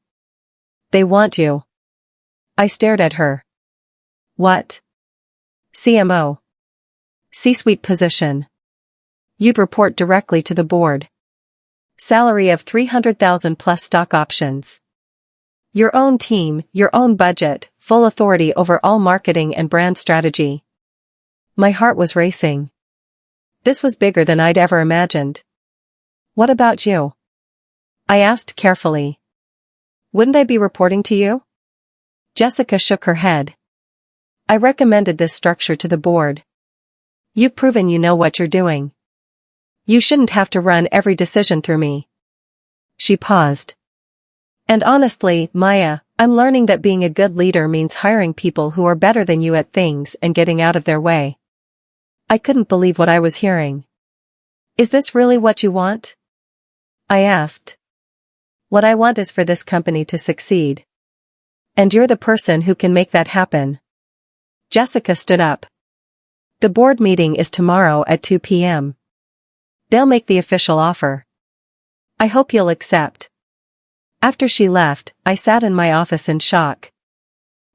They want you." I stared at her. "What?" "CMO. C-suite position. You'd report directly to the board. Salary of $300,000 plus stock options. Your own team, your own budget, full authority over all marketing and brand strategy." My heart was racing. This was bigger than I'd ever imagined. "What about you?" I asked carefully. "Wouldn't I be reporting to you?" Jessica shook her head. "I recommended this structure to the board. You've proven you know what you're doing. You shouldn't have to run every decision through me." She paused. "And honestly, Maya, I'm learning that being a good leader means hiring people who are better than you at things and getting out of their way." I couldn't believe what I was hearing. "Is this really what you want?" I asked. "What I want is for this company to succeed. And you're the person who can make that happen." Jessica stood up. "The board meeting is tomorrow at 2 p.m. They'll make the official offer. I hope you'll accept." After she left, I sat in my office in shock.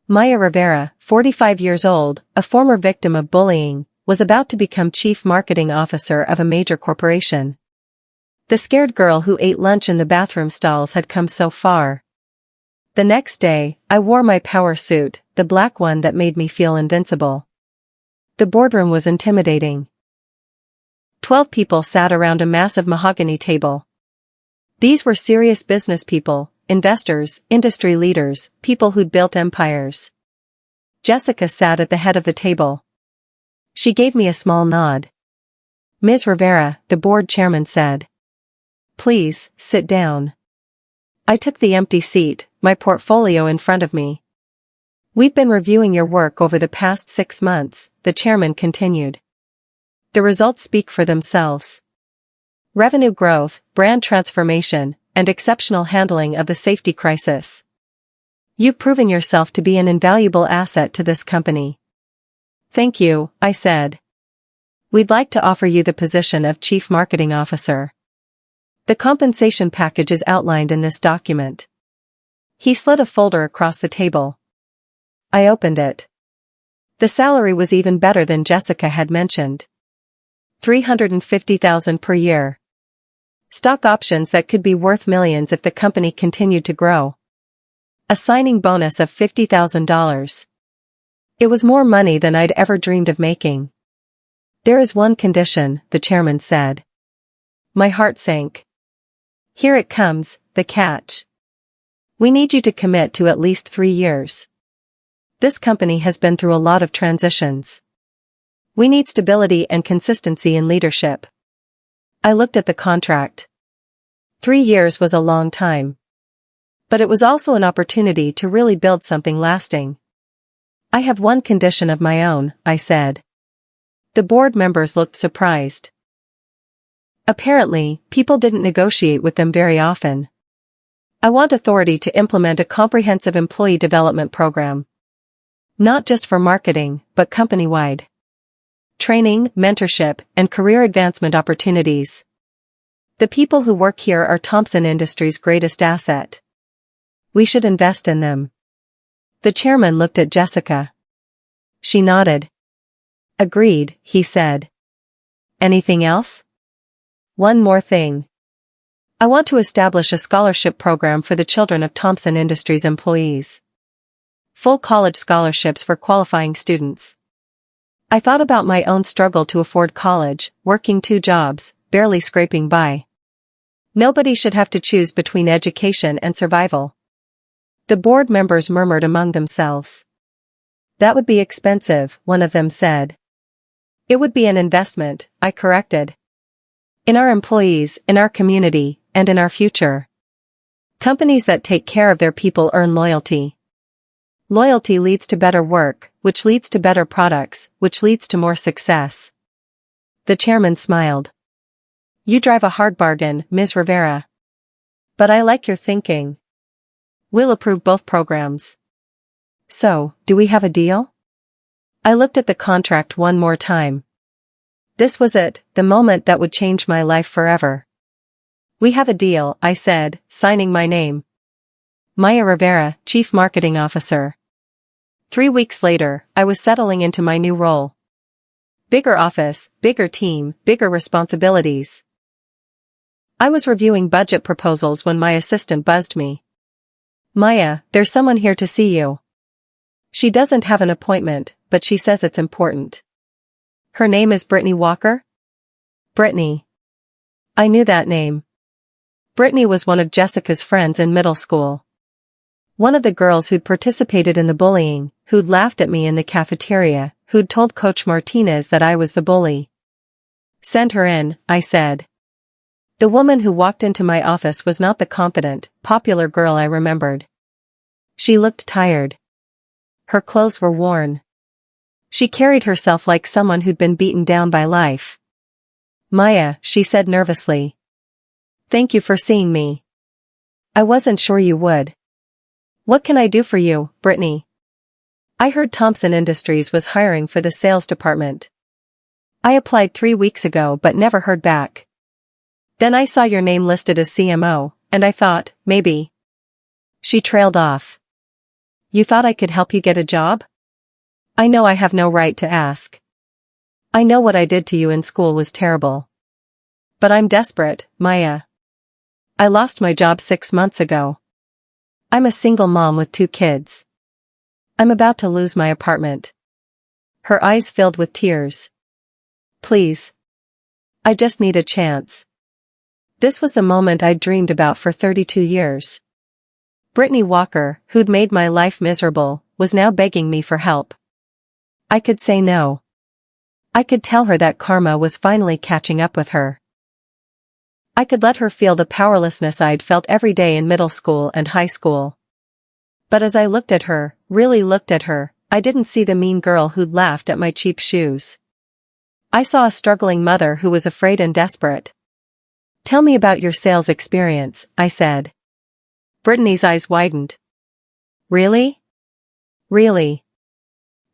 Maya Rivera, 45 years old, a former victim of bullying, was about to become Chief Marketing Officer of a major corporation. The scared girl who ate lunch in the bathroom stalls had come so far. The next day, I wore my power suit, the black one that made me feel invincible. The boardroom was intimidating. 12 people sat around a massive mahogany table. These were serious business people, investors, industry leaders, people who'd built empires. Jessica sat at the head of the table. She gave me a small nod. "Ms. Rivera," the board chairman said. "Please, sit down." I took the empty seat, my portfolio in front of me. "We've been reviewing your work over the past 6 months," the chairman continued. "The results speak for themselves. Revenue growth, brand transformation, and exceptional handling of the safety crisis. You've proven yourself to be an invaluable asset to this company." "Thank you," I said. "We'd like to offer you the position of Chief Marketing Officer. The compensation package is outlined in this document." He slid a folder across the table. I opened it. The salary was even better than Jessica had mentioned. $350,000 per year. Stock options that could be worth millions if the company continued to grow. A signing bonus of $50,000. It was more money than I'd ever dreamed of making. There is one condition, the chairman said. My heart sank. Here it comes, the catch. We need you to commit to at least 3 years. This company has been through a lot of transitions. We need stability and consistency in leadership. I looked at the contract. 3 years was a long time. But it was also an opportunity to really build something lasting. I have one condition of my own, I said. The board members looked surprised. Apparently, people didn't negotiate with them very often. I want authority to implement a comprehensive employee development program. Not just for marketing, but company-wide. Training, mentorship, and career advancement opportunities. The people who work here are Thompson Industries' greatest asset. We should invest in them. The chairman looked at Jessica. She nodded. Agreed, he said. Anything else? One more thing. I want to establish a scholarship program for the children of Thompson Industries employees. Full college scholarships for qualifying students. I thought about my own struggle to afford college, working 2 jobs, barely scraping by. Nobody should have to choose between education and survival. The board members murmured among themselves. That would be expensive, one of them said. It would be an investment, I corrected. In our employees, in our community, and in our future. Companies that take care of their people earn loyalty. Loyalty leads to better work, which leads to better products, which leads to more success. The chairman smiled. You drive a hard bargain, Ms. Rivera. But I like your thinking. We'll approve both programs. So, do we have a deal? I looked at the contract one more time. This was it, the moment that would change my life forever. We have a deal, I said, signing my name. Maya Rivera, Chief Marketing Officer. 3 weeks later, I was settling into my new role. Bigger office, bigger team, bigger responsibilities. I was reviewing budget proposals when my assistant buzzed me. Maya, there's someone here to see you. She doesn't have an appointment, but she says it's important. Her name is Brittany Walker? Brittany. I knew that name. Brittany was one of Jessica's friends in middle school. One of the girls who'd participated in the bullying, who'd laughed at me in the cafeteria, who'd told Coach Martinez that I was the bully. Send her in, I said. The woman who walked into my office was not the confident, popular girl I remembered. She looked tired. Her clothes were worn. She carried herself like someone who'd been beaten down by life. Maya, she said nervously. Thank you for seeing me. I wasn't sure you would. What can I do for you, Brittany? I heard Thompson Industries was hiring for the sales department. I applied 3 weeks ago but never heard back. Then I saw your name listed as CMO, and I thought, maybe. She trailed off. You thought I could help you get a job? I know I have no right to ask. I know what I did to you in school was terrible. But I'm desperate, Maya. I lost my job 6 months ago. I'm a single mom with 2 kids. I'm about to lose my apartment. Her eyes filled with tears. Please. I just need a chance. This was the moment I'd dreamed about for 32 years. Brittany Walker, who'd made my life miserable, was now begging me for help. I could say no. I could tell her that karma was finally catching up with her. I could let her feel the powerlessness I'd felt every day in middle school and high school. But as I looked at her, really looked at her, I didn't see the mean girl who'd laughed at my cheap shoes. I saw a struggling mother who was afraid and desperate. Tell me about your sales experience, I said. Brittany's eyes widened. Really? Really?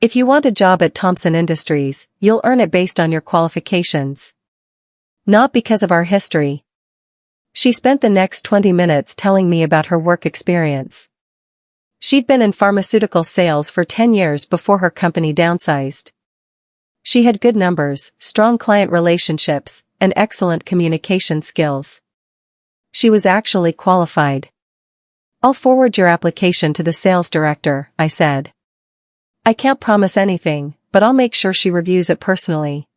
If you want a job at Thompson Industries, you'll earn it based on your qualifications. Not because of our history. She spent the next 20 minutes telling me about her work experience. She'd been in pharmaceutical sales for 10 years before her company downsized. She had good numbers, strong client relationships, and excellent communication skills. She was actually qualified. I'll forward your application to the sales director, I said. I can't promise anything, but I'll make sure she reviews it personally.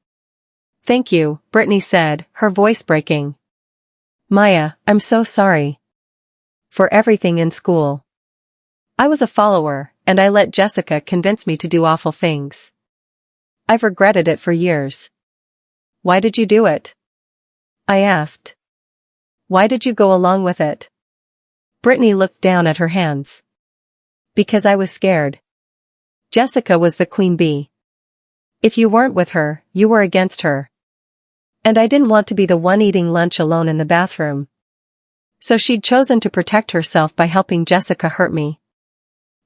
Thank you, Brittany said, her voice breaking. Maya, I'm so sorry. For everything in school. I was a follower, and I let Jessica convince me to do awful things. I've regretted it for years. Why did you do it? I asked. Why did you go along with it? Brittany looked down at her hands. Because I was scared. Jessica was the queen bee. If you weren't with her, you were against her. And I didn't want to be the one eating lunch alone in the bathroom. So she'd chosen to protect herself by helping Jessica hurt me.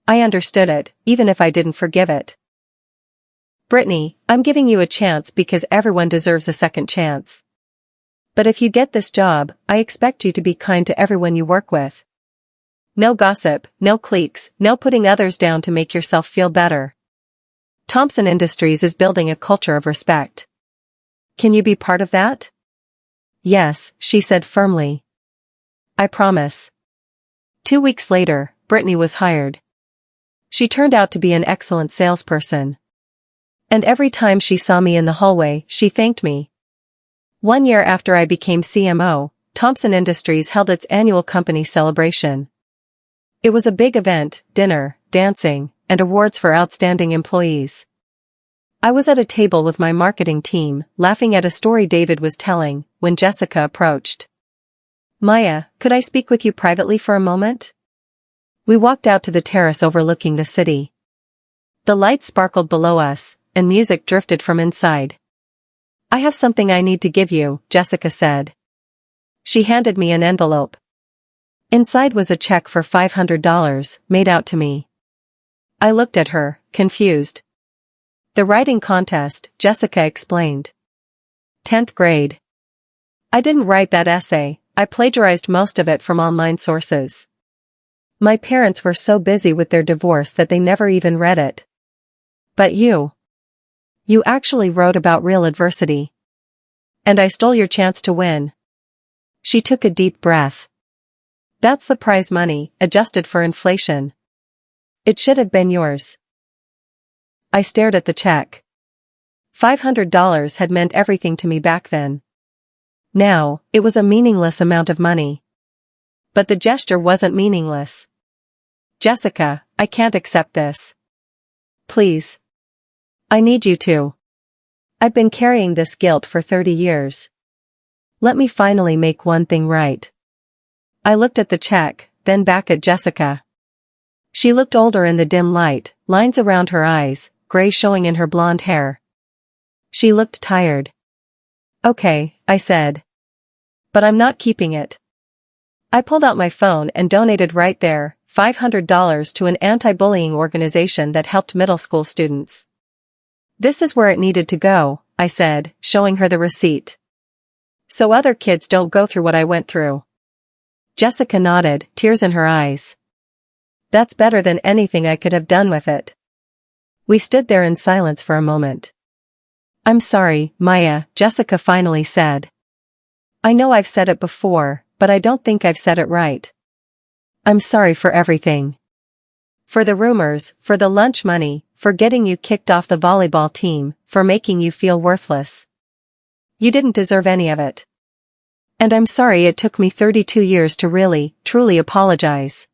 I understood it, even if I didn't forgive it. Brittany, I'm giving you a chance because everyone deserves a second chance. But if you get this job, I expect you to be kind to everyone you work with. No gossip, no cliques, no putting others down to make yourself feel better. Thompson Industries is building a culture of respect. Can you be part of that? Yes, she said firmly. I promise. 2 weeks later, Brittany was hired. She turned out to be an excellent salesperson. And every time she saw me in the hallway, she thanked me. 1 year after I became CMO, Thompson Industries held its annual company celebration. It was a big event, dinner, dancing, and awards for outstanding employees. I was at a table with my marketing team, laughing at a story David was telling, when Jessica approached. Maya, could I speak with you privately for a moment? We walked out to the terrace overlooking the city. The lights sparkled below us, and music drifted from inside. I have something I need to give you, Jessica said. She handed me an envelope. Inside was a check for $500, made out to me. I looked at her, confused. The writing contest, Jessica explained. 10th grade. I didn't write that essay, I plagiarized most of it from online sources. My parents were so busy with their divorce that they never even read it. But you actually wrote about real adversity. And I stole your chance to win. She took a deep breath. That's the prize money, adjusted for inflation. It should have been yours. I stared at the check. $500 had meant everything to me back then. Now, it was a meaningless amount of money. But the gesture wasn't meaningless. Jessica, I can't accept this. Please. I need you to. I've been carrying this guilt for 30 years. Let me finally make one thing right. I looked at the check, then back at Jessica. She looked older in the dim light, lines around her eyes, gray showing in her blonde hair. She looked tired. Okay, I said. But I'm not keeping it. I pulled out my phone and donated right there, $500 to an anti-bullying organization that helped middle school students. This is where it needed to go, I said, showing her the receipt. So other kids don't go through what I went through. Jessica nodded, tears in her eyes. That's better than anything I could have done with it. We stood there in silence for a moment. I'm sorry, Maya, Jessica finally said. I know I've said it before, but I don't think I've said it right. I'm sorry for everything. For the rumors, for the lunch money, for getting you kicked off the volleyball team, for making you feel worthless. You didn't deserve any of it. And I'm sorry it took me 32 years to really, truly apologize.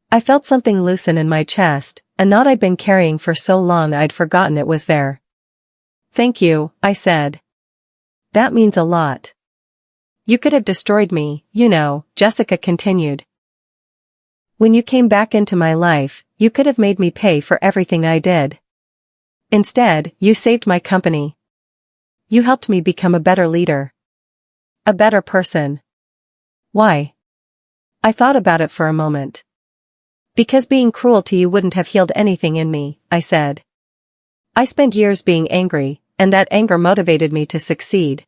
I felt something loosen in my chest, a knot I'd been carrying for so long I'd forgotten it was there. Thank you, I said. That means a lot. You could have destroyed me, you know, Jessica continued. When you came back into my life, you could have made me pay for everything I did. Instead, you saved my company. You helped me become a better leader. A better person. Why? I thought about it for a moment. Because being cruel to you wouldn't have healed anything in me, I said. I spent years being angry, and that anger motivated me to succeed.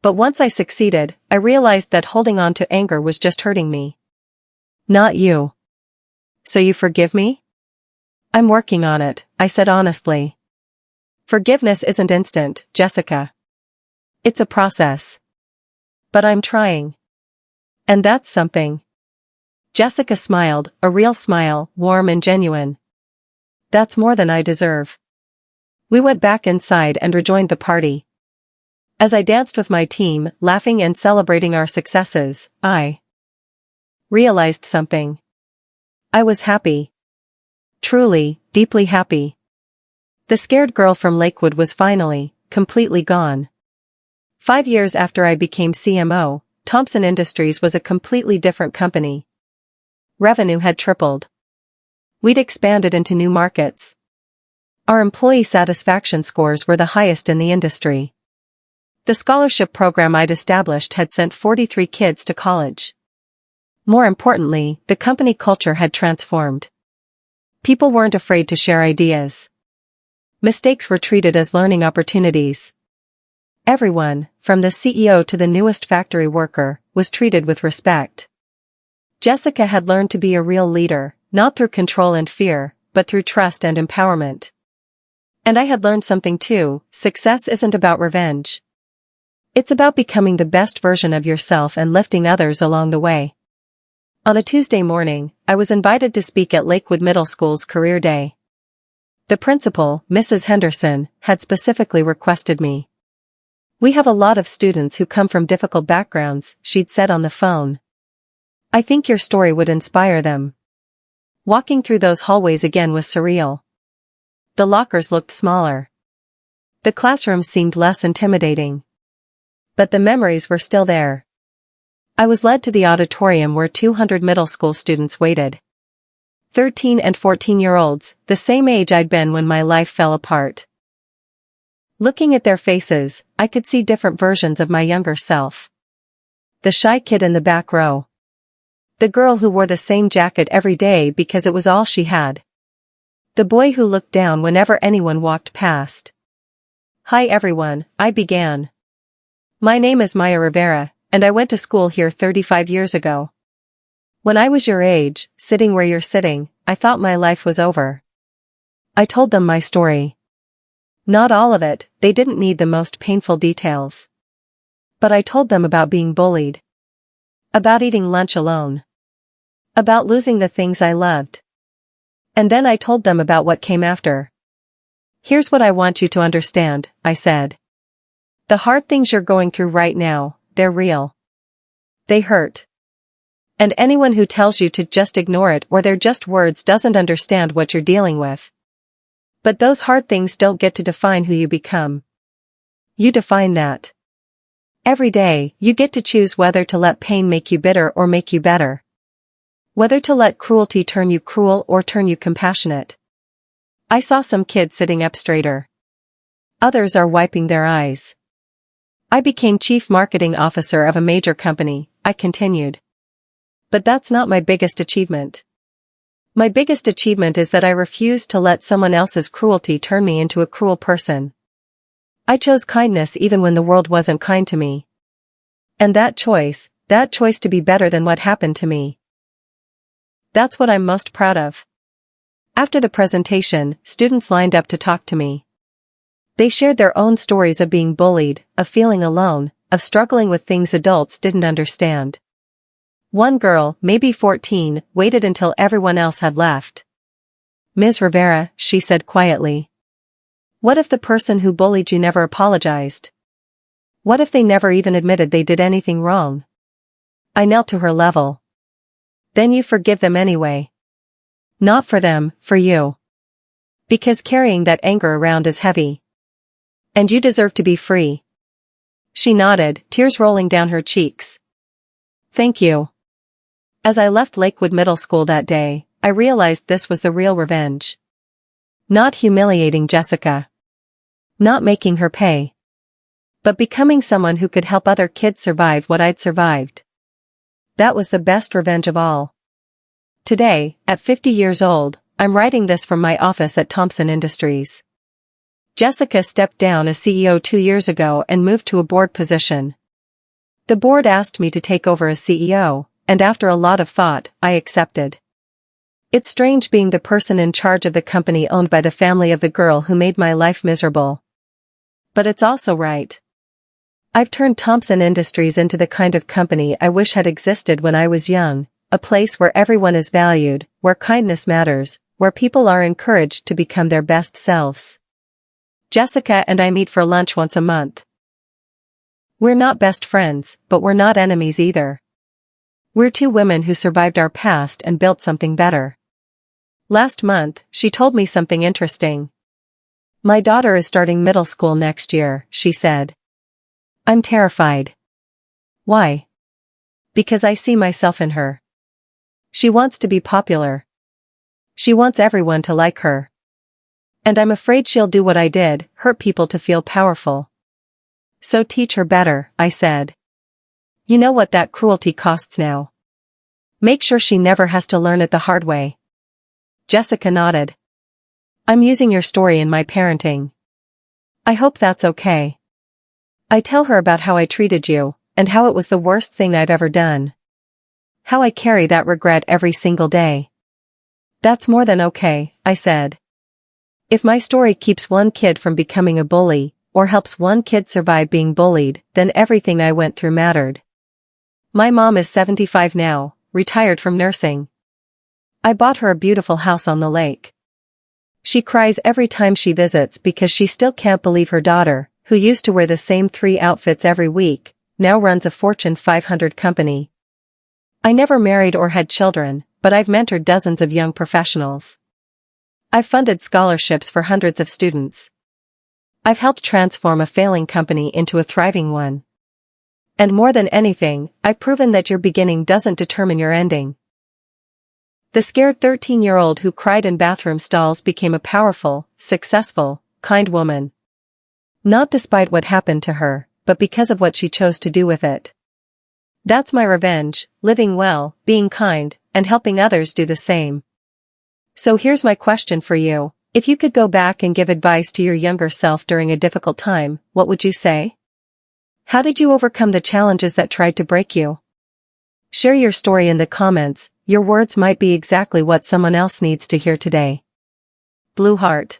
But once I succeeded, I realized that holding on to anger was just hurting me. Not you. So you forgive me? I'm working on it, I said honestly. Forgiveness isn't instant, Jessica. It's a process. But I'm trying. And that's something. Jessica smiled, a real smile, warm and genuine. That's more than I deserve. We went back inside and rejoined the party. As I danced with my team, laughing and celebrating our successes, I realized something. I was happy. Truly, deeply happy. The scared girl from Lakewood was finally, completely gone. 5 years after I became CMO, Thompson Industries was a completely different company. Revenue had tripled. We'd expanded into new markets. Our employee satisfaction scores were the highest in the industry. The scholarship program I'd established had sent 43 kids to college. More importantly, the company culture had transformed. People weren't afraid to share ideas. Mistakes were treated as learning opportunities. Everyone, from the CEO to the newest factory worker, was treated with respect. Jessica had learned to be a real leader, not through control and fear, but through trust and empowerment. And I had learned something too: success isn't about revenge. It's about becoming the best version of yourself and lifting others along the way. On a Tuesday morning, I was invited to speak at Lakewood Middle School's Career Day. The principal, Mrs. Henderson, had specifically requested me. "We have a lot of students who come from difficult backgrounds," she'd said on the phone. "I think your story would inspire them." Walking through those hallways again was surreal. The lockers looked smaller. The classrooms seemed less intimidating. But the memories were still there. I was led to the auditorium where 200 middle school students waited. 13 and 14-year-olds, the same age I'd been when my life fell apart. Looking at their faces, I could see different versions of my younger self. The shy kid in the back row. The girl who wore the same jacket every day because it was all she had. The boy who looked down whenever anyone walked past. "Hi everyone," I began. "My name is Maya Rivera, and I went to school here 35 years ago. When I was your age, sitting where you're sitting, I thought my life was over." I told them my story. Not all of it, they didn't need the most painful details. But I told them about being bullied. About eating lunch alone. About losing the things I loved. And then I told them about what came after. "Here's what I want you to understand," I said. "The hard things you're going through right now, they're real. They hurt. And anyone who tells you to just ignore it or they're just words doesn't understand what you're dealing with. But those hard things don't get to define who you become. You define that. Every day, you get to choose whether to let pain make you bitter or make you better. Whether to let cruelty turn you cruel or turn you compassionate." I saw some kids sitting up straighter. Others are wiping their eyes. "I became chief marketing officer of a major company," I continued. "But that's not my biggest achievement. My biggest achievement is that I refused to let someone else's cruelty turn me into a cruel person. I chose kindness even when the world wasn't kind to me. And that choice to be better than what happened to me. That's what I'm most proud of." After the presentation, students lined up to talk to me. They shared their own stories of being bullied, of feeling alone, of struggling with things adults didn't understand. One girl, maybe 14, waited until everyone else had left. "Ms. Rivera," she said quietly. "What if the person who bullied you never apologized? What if they never even admitted they did anything wrong?" I knelt to her level. "Then you forgive them anyway." "Not for them, for you. Because carrying that anger around is heavy. And you deserve to be free." She nodded, tears rolling down her cheeks. "Thank you." As I left Lakewood Middle School that day, I realized this was the real revenge. Not humiliating Jessica. Not making her pay. But becoming someone who could help other kids survive what I'd survived. That was the best revenge of all. Today, at 50 years old, I'm writing this from my office at Thompson Industries. Jessica stepped down as CEO 2 years ago and moved to a board position. The board asked me to take over as CEO, and after a lot of thought, I accepted. It's strange being the person in charge of the company owned by the family of the girl who made my life miserable. But it's also right. I've turned Thompson Industries into the kind of company I wish had existed when I was young, a place where everyone is valued, where kindness matters, where people are encouraged to become their best selves. Jessica and I meet for lunch once a month. We're not best friends, but we're not enemies either. We're two women who survived our past and built something better. Last month, she told me something interesting. My daughter is starting middle school next year, she said. I'm terrified. Why? Because I see myself in her. She wants to be popular. She wants everyone to like her. And I'm afraid she'll do what I did, hurt people to feel powerful. So teach her better, I said. You know what that cruelty costs now. Make sure she never has to learn it the hard way. Jessica nodded. I'm using your story in my parenting. I hope that's okay. I tell her about how I treated you, and how it was the worst thing I've ever done. How I carry that regret every single day. That's more than okay, I said. If my story keeps one kid from becoming a bully, or helps one kid survive being bullied, then everything I went through mattered. My mom is 75 now, retired from nursing. I bought her a beautiful house on the lake. She cries every time she visits because she still can't believe her daughter, who used to wear the same 3 outfits every week, now runs a Fortune 500 company. I never married or had children, but I've mentored dozens of young professionals. I've funded scholarships for hundreds of students. I've helped transform a failing company into a thriving one. And more than anything, I've proven that your beginning doesn't determine your ending. The scared 13-year-old who cried in bathroom stalls became a powerful, successful, kind woman. Not despite what happened to her, but because of what she chose to do with it. That's my revenge, living well, being kind, and helping others do the same. So here's my question for you. If you could go back and give advice to your younger self during a difficult time, what would you say? How did you overcome the challenges that tried to break you? Share your story in the comments. Your words might be exactly what someone else needs to hear today. Blue Heart.